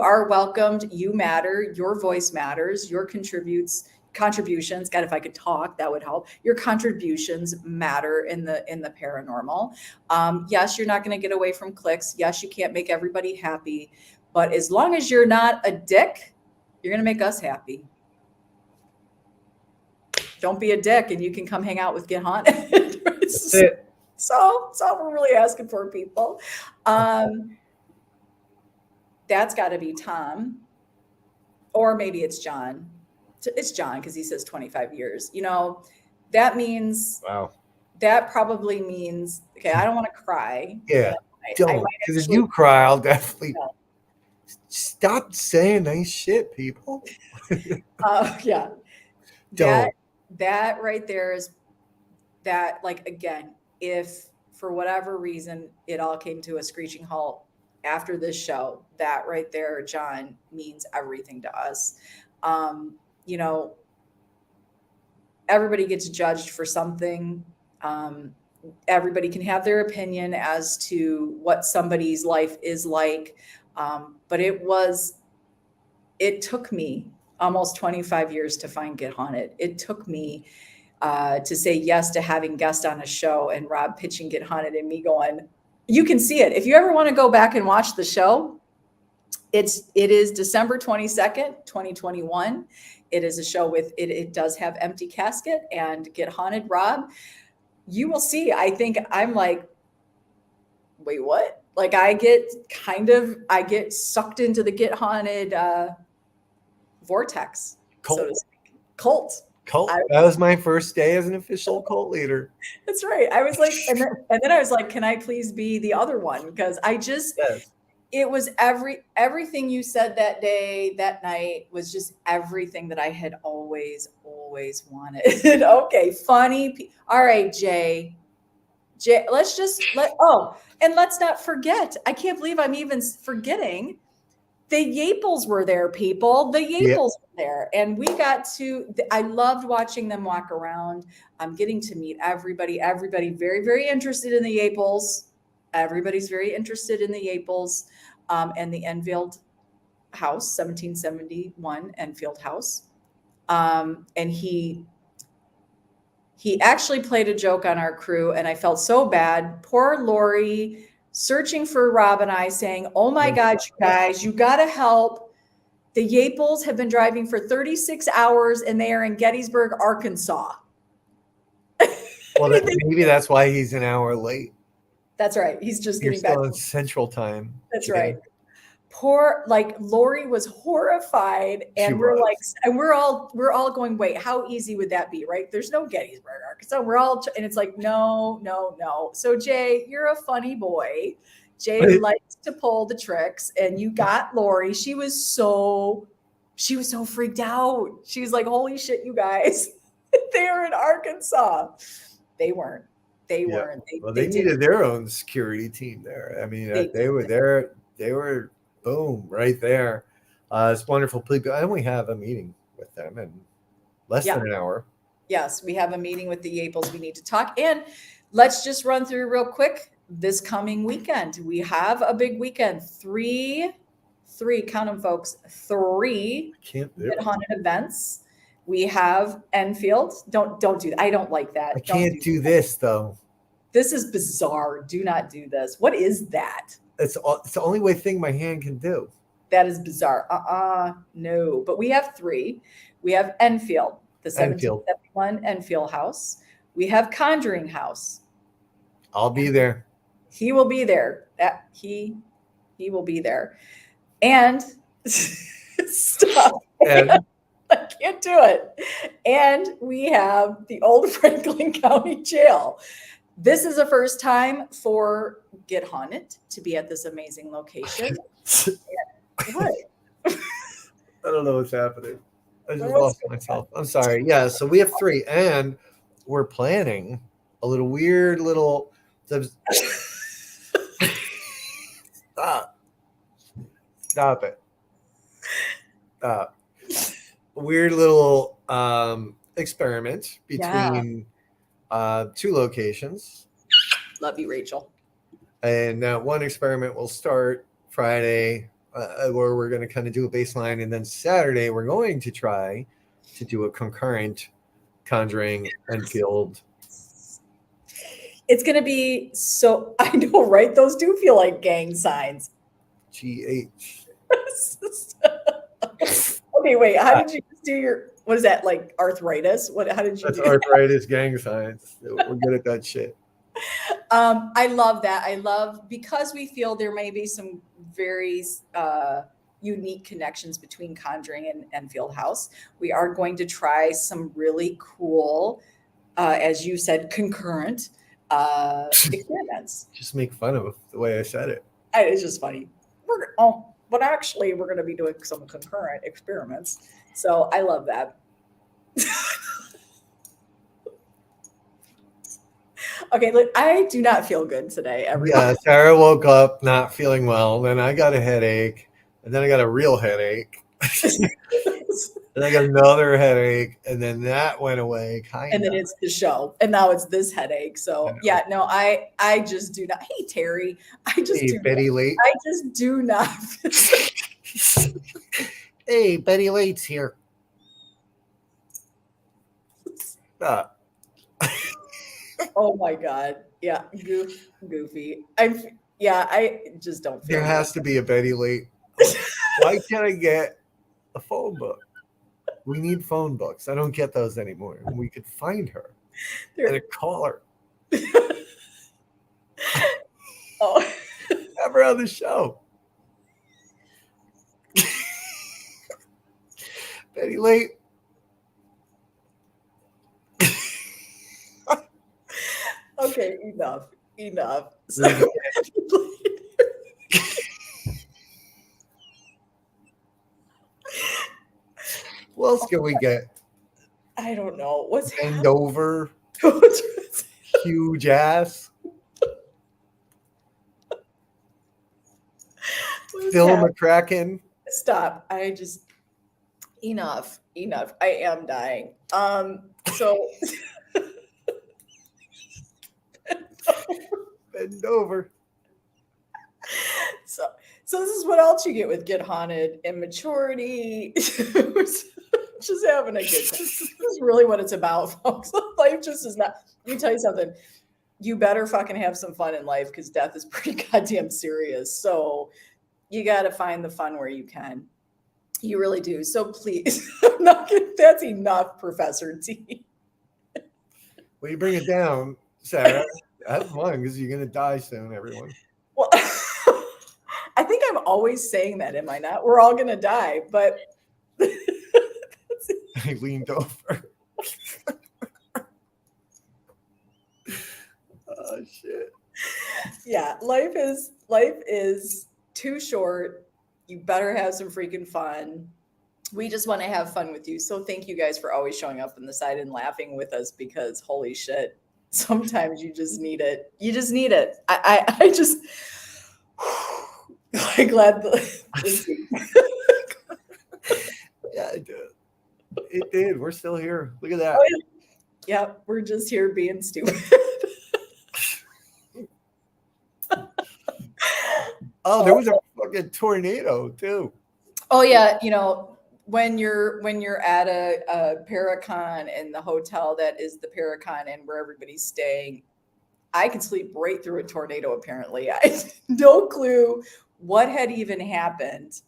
[SPEAKER 3] are welcomed, you matter, your voice matters, your contributions. God, if I could talk, that would help. Your contributions matter in the paranormal. Yes, you're not going to get away from clicks. Yes, you can't make everybody happy, but as long as you're not a dick, you're going to make us happy. Don't be a dick, and you can come hang out with Get Haunted.
[SPEAKER 2] That's it.
[SPEAKER 3] So that's all we're really asking for, people. That's got to be Tom, or maybe it's John. It's John, because he says 25 years. That means,
[SPEAKER 2] wow.
[SPEAKER 3] That probably means, okay, I don't want to cry.
[SPEAKER 2] Yeah, don't. Because if you cry, I'll definitely stop saying nice shit, people.
[SPEAKER 3] Yeah.
[SPEAKER 2] Don't.
[SPEAKER 3] That right there is that, like, again, if for whatever reason it all came to a screeching halt after this show, that right there, John, means everything to us. Everybody gets judged for something. Everybody can have their opinion as to what somebody's life is like. But it took me almost 25 years to find Get Haunted. It took me to say yes to having guests on a show, and Rob pitching Get Haunted, and me going, you can see it. If you ever want to go back and watch the show, it is December 22nd, 2021. It is a show with, it does have Empty Casket and Get Haunted. Rob, you will see. I think I'm like, wait, what? Like I get sucked into the Get Haunted vortex.
[SPEAKER 2] Cult.
[SPEAKER 3] So to speak. Cult.
[SPEAKER 2] That was my first day as an official cult leader.
[SPEAKER 3] That's right. I was like, and then I was like, can I please be the other one? Because it was everything you said that day, that night was just everything that I had always wanted. Okay, funny. All right, Jay, and let's not forget. I can't believe I'm even forgetting. The Yaples were there, people. The Yaples were there. And I loved watching them walk around. I'm getting to meet everybody. Everybody very, very interested in the Yaples. Everybody's very interested in the Yaples and the Enfield house, 1771 Enfield house. And he actually played a joke on our crew, and I felt so bad. Poor Lori, searching for Rob and I, saying, oh my God, you guys, you got to help. The Yaples have been driving for 36 hours and they are in Gettysburg, Arkansas.
[SPEAKER 2] Well, maybe that's why he's an hour late.
[SPEAKER 3] That's right. He's just
[SPEAKER 2] You're
[SPEAKER 3] getting back.
[SPEAKER 2] still in Central Time.
[SPEAKER 3] That's right. poor, like Lori was horrified,
[SPEAKER 2] She
[SPEAKER 3] and we're
[SPEAKER 2] was.
[SPEAKER 3] like, and we're all going, wait, how easy would that be, right? There's no Gettysburg, Arkansas. We're all, and it's like, no, no, no. So Jay, you're a funny boy. Jay likes to pull the tricks, and you got Lori. She was so freaked out. She was like, holy shit, you guys, they are in Arkansas. They weren't. They
[SPEAKER 2] Yeah.
[SPEAKER 3] weren't.
[SPEAKER 2] Well, they needed their own security team there. I mean, they were there. They were boom right there. It's wonderful people, and we have a meeting with them in less than an hour.
[SPEAKER 3] Yes, we have a meeting with the Yaples. We need to talk, and let's just run through real quick. This coming weekend, we have a big weekend. Three, count them, folks. 3 haunted events. We have Enfield. Don't do that. I don't like that.
[SPEAKER 2] I can't do this though.
[SPEAKER 3] This is bizarre. Do not do this. What is that?
[SPEAKER 2] It's the only thing my hand can do.
[SPEAKER 3] That is bizarre. No. But we have 3. We have Enfield, the 1771 Enfield House. We have Conjuring House.
[SPEAKER 2] I'll be there.
[SPEAKER 3] He will be there. He will be there. And stop.
[SPEAKER 2] And
[SPEAKER 3] I can't do it. And we have the old Franklin County Jail. This is the first time for Get Haunted to be at this amazing location. What?
[SPEAKER 2] I don't know what's happening. I just lost myself. I'm sorry. Yeah, so we have 3, and we're planning a weird little. Stop it. Weird little experiment between 2 locations.
[SPEAKER 3] Love you, Rachel.
[SPEAKER 2] And one experiment will start Friday, where we're going to kind of do a baseline, and then Saturday we're going to try to do a concurrent Conjuring Enfield.
[SPEAKER 3] It's going to be so. I know, right? Those do feel like gang signs.
[SPEAKER 2] GH.
[SPEAKER 3] Okay, wait. How did you do your? What is that, like arthritis? How did you?
[SPEAKER 2] That's
[SPEAKER 3] do
[SPEAKER 2] arthritis, gang signs. We're good at that shit.
[SPEAKER 3] I love that. I love, because we feel there may be some very unique connections between Conjuring and Enfield House. We are going to try some really cool, as you said, concurrent experiments.
[SPEAKER 2] Just make fun of the way I said it.
[SPEAKER 3] It's just funny. But actually, we're going to be doing some concurrent experiments. So I love that. Okay, look, I do not feel good today.
[SPEAKER 2] Yeah, Sarah woke up not feeling well. Then I got a headache, and then I got a real headache. Then I got another headache, and then that went away.
[SPEAKER 3] And then it's the show, and now it's this headache. So yeah, no, I just do not. Hey Terry,
[SPEAKER 2] Betty Late.
[SPEAKER 3] I just do not.
[SPEAKER 2] Hey, Betty Late's here.
[SPEAKER 3] Oh my god, yeah, goofy. I just don't feel
[SPEAKER 2] there has to be a Betty Late. Why can't I get a phone book? We need phone books. I don't get those anymore. We could find her and call her.
[SPEAKER 3] Oh,
[SPEAKER 2] have her on the show. Betty Late.
[SPEAKER 3] Okay, enough. So,
[SPEAKER 2] what else can we get?
[SPEAKER 3] I don't know. What's
[SPEAKER 2] Bend over? Huge ass. Phil McCracken.
[SPEAKER 3] Stop. Enough. I am dying. So
[SPEAKER 2] Bend over.
[SPEAKER 3] So this is what else you get with Get Haunted: immaturity. Just having a good time. This is really what it's about, folks. Life just is not. Let me tell you something. You better fucking have some fun in life, because death is pretty goddamn serious. So you got to find the fun where you can. You really do. So please, that's enough, Professor T.
[SPEAKER 2] Well, you bring it down, Sarah. Have fun, because you're going to die soon, everyone.
[SPEAKER 3] Well, I think I'm always saying that, am I not? We're all gonna die, but
[SPEAKER 2] I leaned over. Oh shit.
[SPEAKER 3] yeah, life is too short. You better have some freaking fun. We just want to have fun with you. So thank you guys for always showing up on the side and laughing with us, because holy shit, sometimes you just need it. You just need it. I just I'm glad
[SPEAKER 2] Yeah, it did. It did. We're still here. Look at that.
[SPEAKER 3] Oh, yep, we're just here being stupid.
[SPEAKER 2] Oh, there was a fucking tornado too.
[SPEAKER 3] Oh yeah, when you're at a Paracon and the hotel that is the Paracon and where everybody's staying, I could sleep right through a tornado. Apparently, I had no clue what had even happened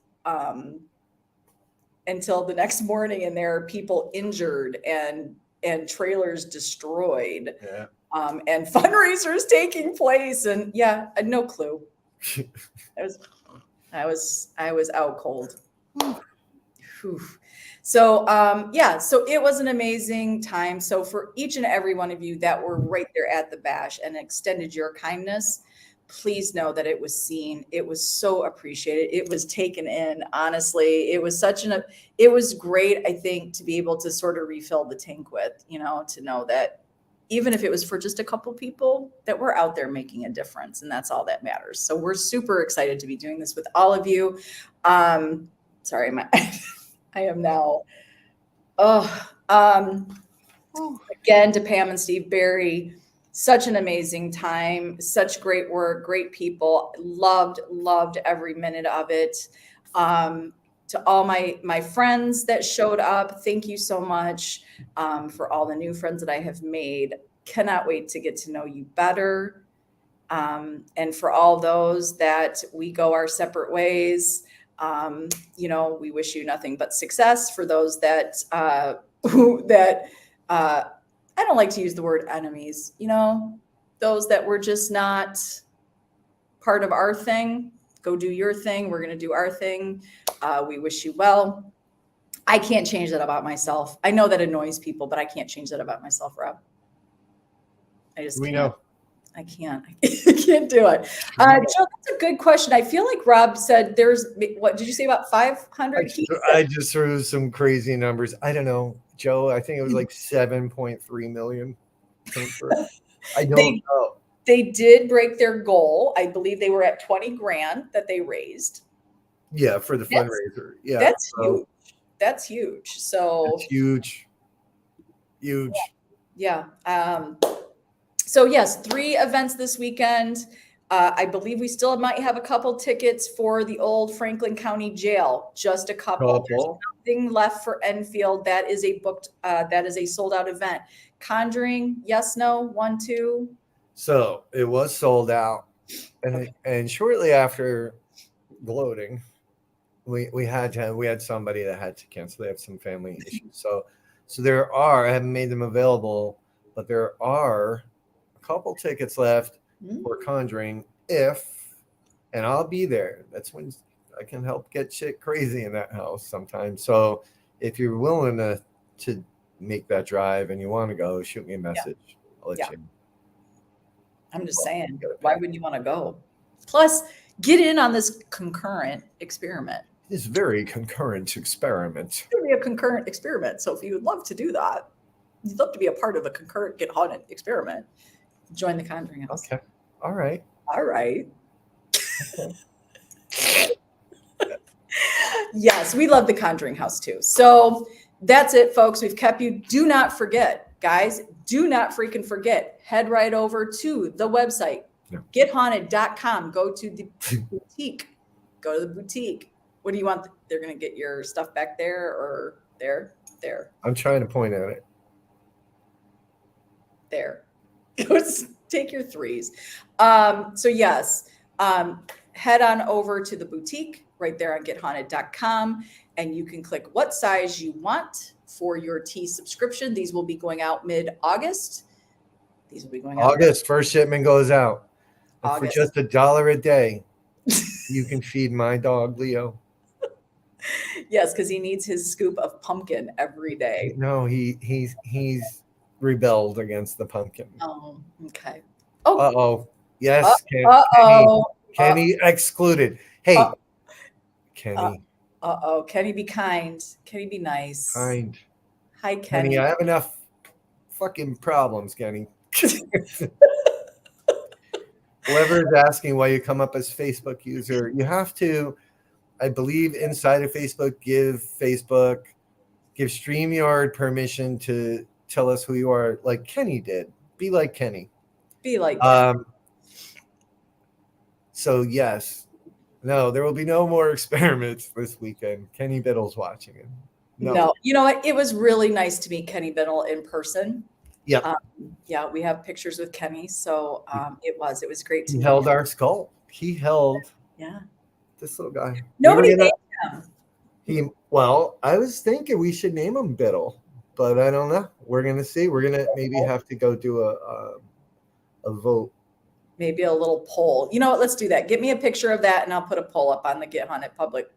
[SPEAKER 3] until the next morning, and there are people injured and trailers destroyed,
[SPEAKER 2] Yeah.
[SPEAKER 3] and fundraisers taking place, and yeah, I had no clue. I was out cold. Whew. So so it was an amazing time. So for each and every one of you that were right there at the bash and extended your kindness, please know that it was seen. It was so appreciated. It was taken in. Honestly, it was it was great, I think, to be able to sort of refill the tank with, to know that even if it was for just a couple people, that we're out there making a difference, and that's all that matters. So we're super excited to be doing this with all of you. Sorry, I am now. Again, to Pam and Steve Barry, such an amazing time, such great work, great people. Loved every minute of it. To all my friends that showed up, thank you so much. For all the new friends that I have made, cannot wait to get to know you better. And for all those that we go our separate ways, we wish you nothing but success. For those that I don't like to use the word enemies, those that were just not part of our thing, go do your thing. We're going to do our thing. We wish you well. I can't change that about myself. I know that annoys people, but I can't change that about myself, Rob. I just can't.
[SPEAKER 2] Know.
[SPEAKER 3] I can't. I can't do it. Joe, that's a good question. I feel like Rob said there's, what did you say, about 500?
[SPEAKER 2] I just threw some crazy numbers. I don't know, Joe. I think it was like 7.3 million. I don't know.
[SPEAKER 3] They did break their goal. I believe they were at 20 grand that they raised.
[SPEAKER 2] Yeah, for the fundraiser. Yeah,
[SPEAKER 3] that's huge. That's huge. So
[SPEAKER 2] it's huge.
[SPEAKER 3] Yeah. So yes, 3 events this weekend. I believe we still might have a couple tickets for the old Franklin County Jail. Just a couple. There's nothing left for Enfield. That is a booked. That is a sold out event. Conjuring, yes, no, 1, 2.
[SPEAKER 2] So it was sold out, and shortly after gloating, we had somebody that had to cancel. They have some family issues. So I haven't made them available, but there are a couple tickets left for Conjuring. And I'll be there. That's when I can help get shit crazy in that house sometimes. So if you're willing to make that drive and you want to go, shoot me a message. I'll let you know.
[SPEAKER 3] I'm just saying, why wouldn't you want to go? Plus, get in on this concurrent experiment.
[SPEAKER 2] It's very concurrent experiment.
[SPEAKER 3] It's going to be a concurrent experiment. So if you would love to do that, you'd love to be a part of a concurrent Get Haunted experiment, join the Conjuring House.
[SPEAKER 2] Okay. All right.
[SPEAKER 3] Okay. Yes, we love the Conjuring House too. So that's it, folks. We've kept you. Do not forget, guys, do not freaking forget. Head right over to the website, gethaunted.com. Go to the boutique. Go to the boutique. What do you want? They're going to get your stuff back there or there? There.
[SPEAKER 2] I'm trying to point at it.
[SPEAKER 3] There. Take your 3s. So yes, head on over to the boutique right there on gethaunted.com, and you can click what size you want for your tea subscription. These will be going out mid-August. These will be going out
[SPEAKER 2] August. First shipment goes out for just $1 a day. You can feed my dog, Leo.
[SPEAKER 3] Yes, because he needs his scoop of pumpkin every day.
[SPEAKER 2] No, he's rebelled against the pumpkin.
[SPEAKER 3] Oh, okay. Oh,
[SPEAKER 2] Uh-oh. Yes, Kenny.
[SPEAKER 3] uh-oh.
[SPEAKER 2] Kenny excluded.
[SPEAKER 3] Uh,
[SPEAKER 2] Hey,
[SPEAKER 3] uh,
[SPEAKER 2] Kenny,
[SPEAKER 3] uh-oh. Kenny, be kind. Kenny, be nice.
[SPEAKER 2] kind.
[SPEAKER 3] Hi,
[SPEAKER 2] Kenny,
[SPEAKER 3] Kenny.
[SPEAKER 2] I have enough fucking problems, Kenny. Whoever is asking why you come up as Facebook user, you have to, I believe, inside of Facebook, give StreamYard permission to tell us who you are, like Kenny did. Be like Kenny.
[SPEAKER 3] Be like Kenny.
[SPEAKER 2] So yes, no, there will be no more experiments this weekend. Kenny Biddle's watching it.
[SPEAKER 3] No. You know what? It was really nice to meet Kenny Biddle in person.
[SPEAKER 2] Yep.
[SPEAKER 3] Yeah, we have pictures with Kenny, so it was great to
[SPEAKER 2] He
[SPEAKER 3] meet
[SPEAKER 2] held
[SPEAKER 3] him.
[SPEAKER 2] our skull. He held
[SPEAKER 3] Yeah.
[SPEAKER 2] this little guy.
[SPEAKER 3] Nobody named him.
[SPEAKER 2] Well, I was thinking we should name him Biddle, but I don't know. We're gonna see. We're gonna maybe have to go do a vote.
[SPEAKER 3] Maybe a little poll. You know what? Let's do that. Get me a picture of that, and I'll put a poll up on the Get Hunted public.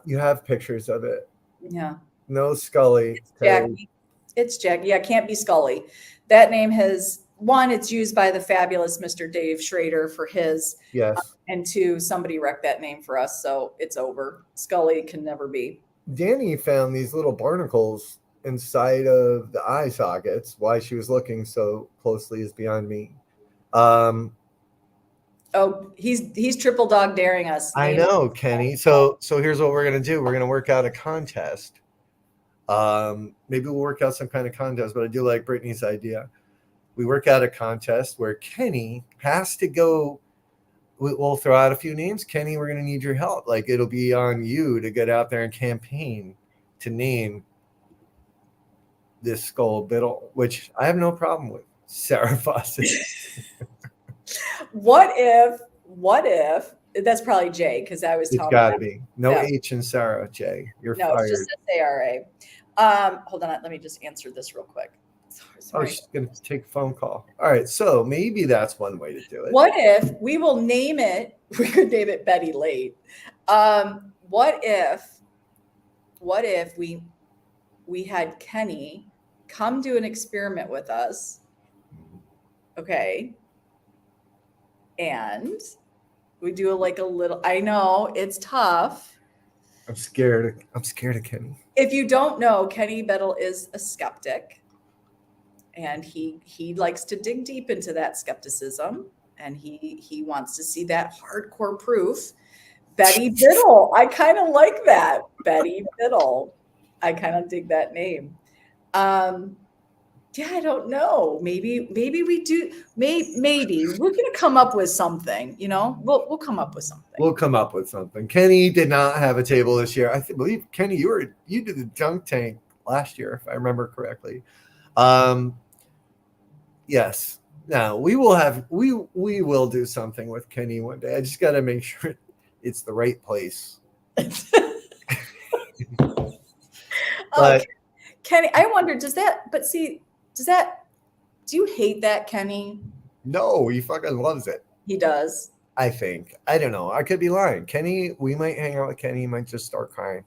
[SPEAKER 2] You have pictures of it.
[SPEAKER 3] Yeah.
[SPEAKER 2] No Scully.
[SPEAKER 3] It's Jackie. It's Jackie. Yeah, can't be Scully. That name has one. It's used by the fabulous Mr. Dave Schrader for his.
[SPEAKER 2] Yes.
[SPEAKER 3] And two, somebody wrecked that name for us, so it's over. Scully can never be.
[SPEAKER 2] Danny found these little barnacles inside of the eye sockets. Why she was looking so closely is beyond me.
[SPEAKER 3] Oh, he's triple dog daring us.
[SPEAKER 2] I know, Kenny. So here's what we're gonna do. We're gonna work out a contest. Maybe we'll work out some kind of contest, but I do like Brittany's idea. We work out a contest where Kenny has to go. We'll throw out a few names. Kenny, we're gonna need your help. Like it'll be on you to get out there and campaign to name this skull Biddle, which I have no problem with. Sarah Fawcett.
[SPEAKER 3] What if that's probably Jay, because I was
[SPEAKER 2] It's
[SPEAKER 3] telling
[SPEAKER 2] got to be. No
[SPEAKER 3] Yeah.
[SPEAKER 2] H in Sarah, Jay. You're
[SPEAKER 3] No,
[SPEAKER 2] fired.
[SPEAKER 3] it's just SARA. Hold on, let me just answer this real quick.
[SPEAKER 2] Oh,
[SPEAKER 3] Sorry.
[SPEAKER 2] she's going to take a phone call. All right, so maybe that's one way to do it.
[SPEAKER 3] What if we will name it? We could name it Betty Late. What if we had Kenny come do an experiment with us? Okay. And we do like a little, I know it's tough.
[SPEAKER 2] I'm scared of Kenny.
[SPEAKER 3] If you don't know, Kenny Biddle is a skeptic, and he likes to dig deep into that skepticism, and he wants to see that hardcore proof. Betty Biddle, I kind of like that. Betty Biddle, I kind of dig that name. Yeah, I don't know. Maybe we do. Maybe we're gonna come up with something. You know, we'll come up with something.
[SPEAKER 2] We'll come up with something. Kenny did not have a table this year. I believe Kenny, you did the dunk tank last year, if I remember correctly. Yes. Now we will do something with Kenny one day. I just got to make sure it's the right place. But
[SPEAKER 3] Kenny, I wonder, do you hate that, Kenny?
[SPEAKER 2] No, he fucking loves it.
[SPEAKER 3] He does.
[SPEAKER 2] I think. I don't know. I could be lying. Kenny, we might hang out with Kenny. He might just start crying.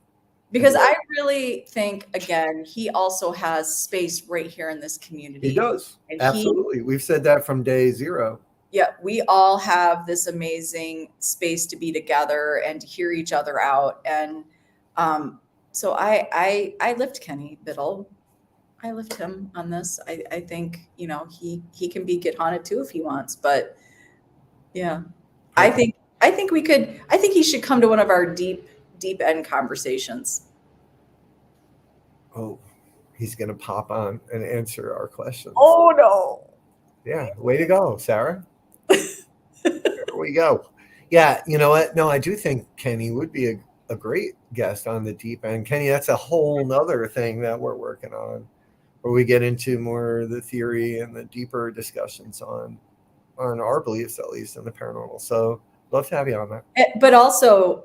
[SPEAKER 3] Because I really think, again, he also has space right here in this community.
[SPEAKER 2] He does. And absolutely. We've said that from day zero.
[SPEAKER 3] Yeah, we all have this amazing space to be together and to hear each other out. And so I lift Kenny Biddle. I lift him on this. I think, you know, he can be Get Haunted too if he wants. But yeah, okay. I think he should come to one of our deep end conversations.
[SPEAKER 2] Oh, he's gonna pop on and answer our questions.
[SPEAKER 3] Oh no.
[SPEAKER 2] Yeah, way to go, Sarah. There we go. Yeah, you know what? No, I do think Kenny would be a great guest on the deep end. Kenny, that's a whole nother thing that we're working on, where we get into more the theory and the deeper discussions on our beliefs, at least in the paranormal. So love to have you on that.
[SPEAKER 3] But also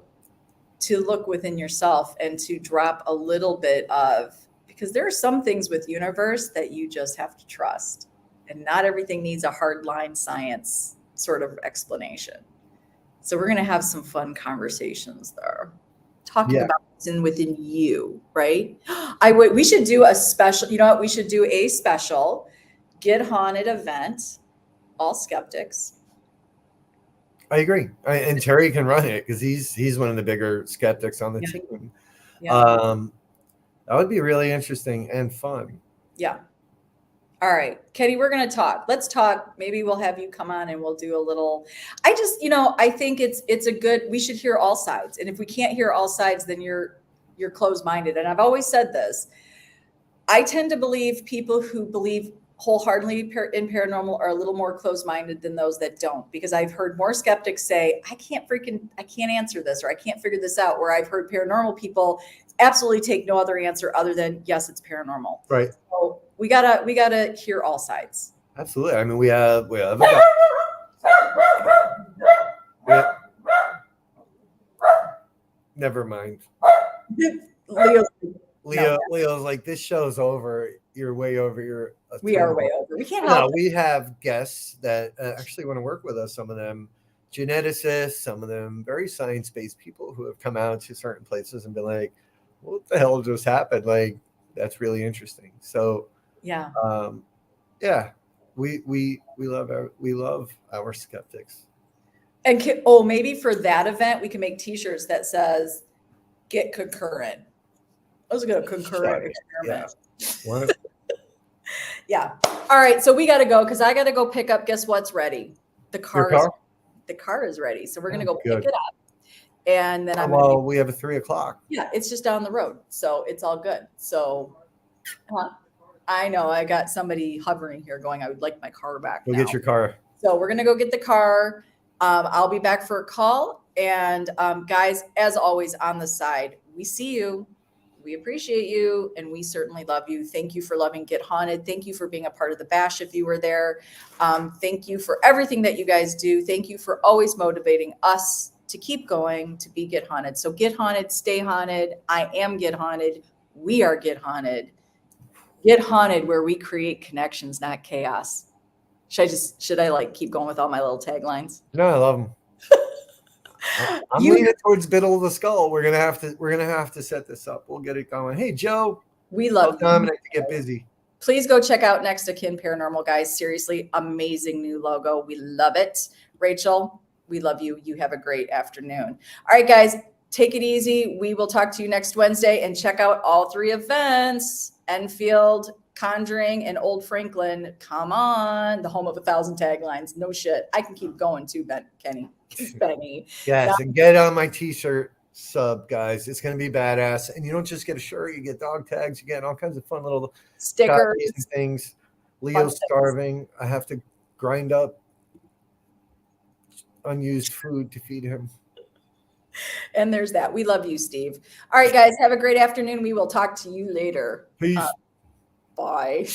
[SPEAKER 3] to look within yourself and to drop a little bit of, because there are some things with universe that you just have to trust, and not everything needs a hard line science sort of explanation. So we're going to have some fun conversations there. Talking
[SPEAKER 2] Yeah.
[SPEAKER 3] about within you, right? We should do a special, you know what? We should do a special Get Haunted event, all skeptics.
[SPEAKER 2] I agree. And Terry can run it because he's one of the bigger skeptics on the
[SPEAKER 3] Yeah.
[SPEAKER 2] team.
[SPEAKER 3] Yeah.
[SPEAKER 2] That would be really interesting and fun.
[SPEAKER 3] Yeah. All right, Kenny, we're going to talk. Let's talk. Maybe we'll have you come on and we'll do a little. I think it's a good. We should hear all sides, and if we can't hear all sides, then you're closed-minded. And I've always said this. I tend to believe people who believe wholeheartedly in paranormal are a little more closed-minded than those that don't, because I've heard more skeptics say, I can't answer this, or I can't figure this out, where I've heard paranormal people absolutely take no other answer other than, yes, it's paranormal.
[SPEAKER 2] Right.
[SPEAKER 3] So we gotta hear all sides.
[SPEAKER 2] Absolutely. I mean, we have a guy. Never mind. Leo's like, this show's over. You're way over your.
[SPEAKER 3] We are way over. We can't
[SPEAKER 2] help. We have guests that actually want to work with us. Some of them geneticists, some of them very science-based people who have come out to certain places and been like, what the hell just happened? Like, that's really interesting. So
[SPEAKER 3] yeah.
[SPEAKER 2] We love our skeptics.
[SPEAKER 3] And maybe for that event we can make T-shirts that says "Get concurrent." Let's get a concurrent experiment.
[SPEAKER 2] Yeah.
[SPEAKER 3] Yeah. All right. So we got to go because I got to go pick up. Guess what's ready? The car is ready. So we're gonna go pick it up, and then
[SPEAKER 2] we have a 3:00.
[SPEAKER 3] Yeah, it's just down the road, so it's all good. So. I know I got somebody hovering here going, I would like my car back.
[SPEAKER 2] Go get your car.
[SPEAKER 3] So we're going to go get the car. I'll be back for a call. And guys, as always on the side, we see you. We appreciate you. And we certainly love you. Thank you for loving Get Haunted. Thank you for being a part of the bash if you were there. Thank you for everything that you guys do. Thank you for always motivating us to keep going, to be Get Haunted. So Get Haunted, stay haunted. I am Get Haunted. We are Get Haunted. Get Haunted, where we create connections, not chaos. Should I like keep going with all my little taglines?
[SPEAKER 2] No, I love them. I'm leaning towards middle of the skull. We're gonna have to set this up. We'll get it going. Hey, Joe.
[SPEAKER 3] We love
[SPEAKER 2] Dominic to get busy.
[SPEAKER 3] Please go check out Next of Kin Paranormal, guys. Seriously, amazing new logo. We love it. Rachel, we love you. You have a great afternoon. All right, guys, take it easy. We will talk to you next Wednesday, and check out all 3 events. Enfield, Conjuring, and Old Franklin. Come on. The home of 1,000 taglines. No shit. I can keep going too, Benny.
[SPEAKER 2] Yes, and get on my T-shirt sub, guys. It's going to be badass. And you don't just get a shirt. You get dog tags. You get all kinds of fun little
[SPEAKER 3] stickers
[SPEAKER 2] and things. Leo's starving. I have to grind up unused food to feed him.
[SPEAKER 3] And there's that. We love you, Steve. All right, guys, have a great afternoon. We will talk to you later.
[SPEAKER 2] Peace.
[SPEAKER 3] Bye.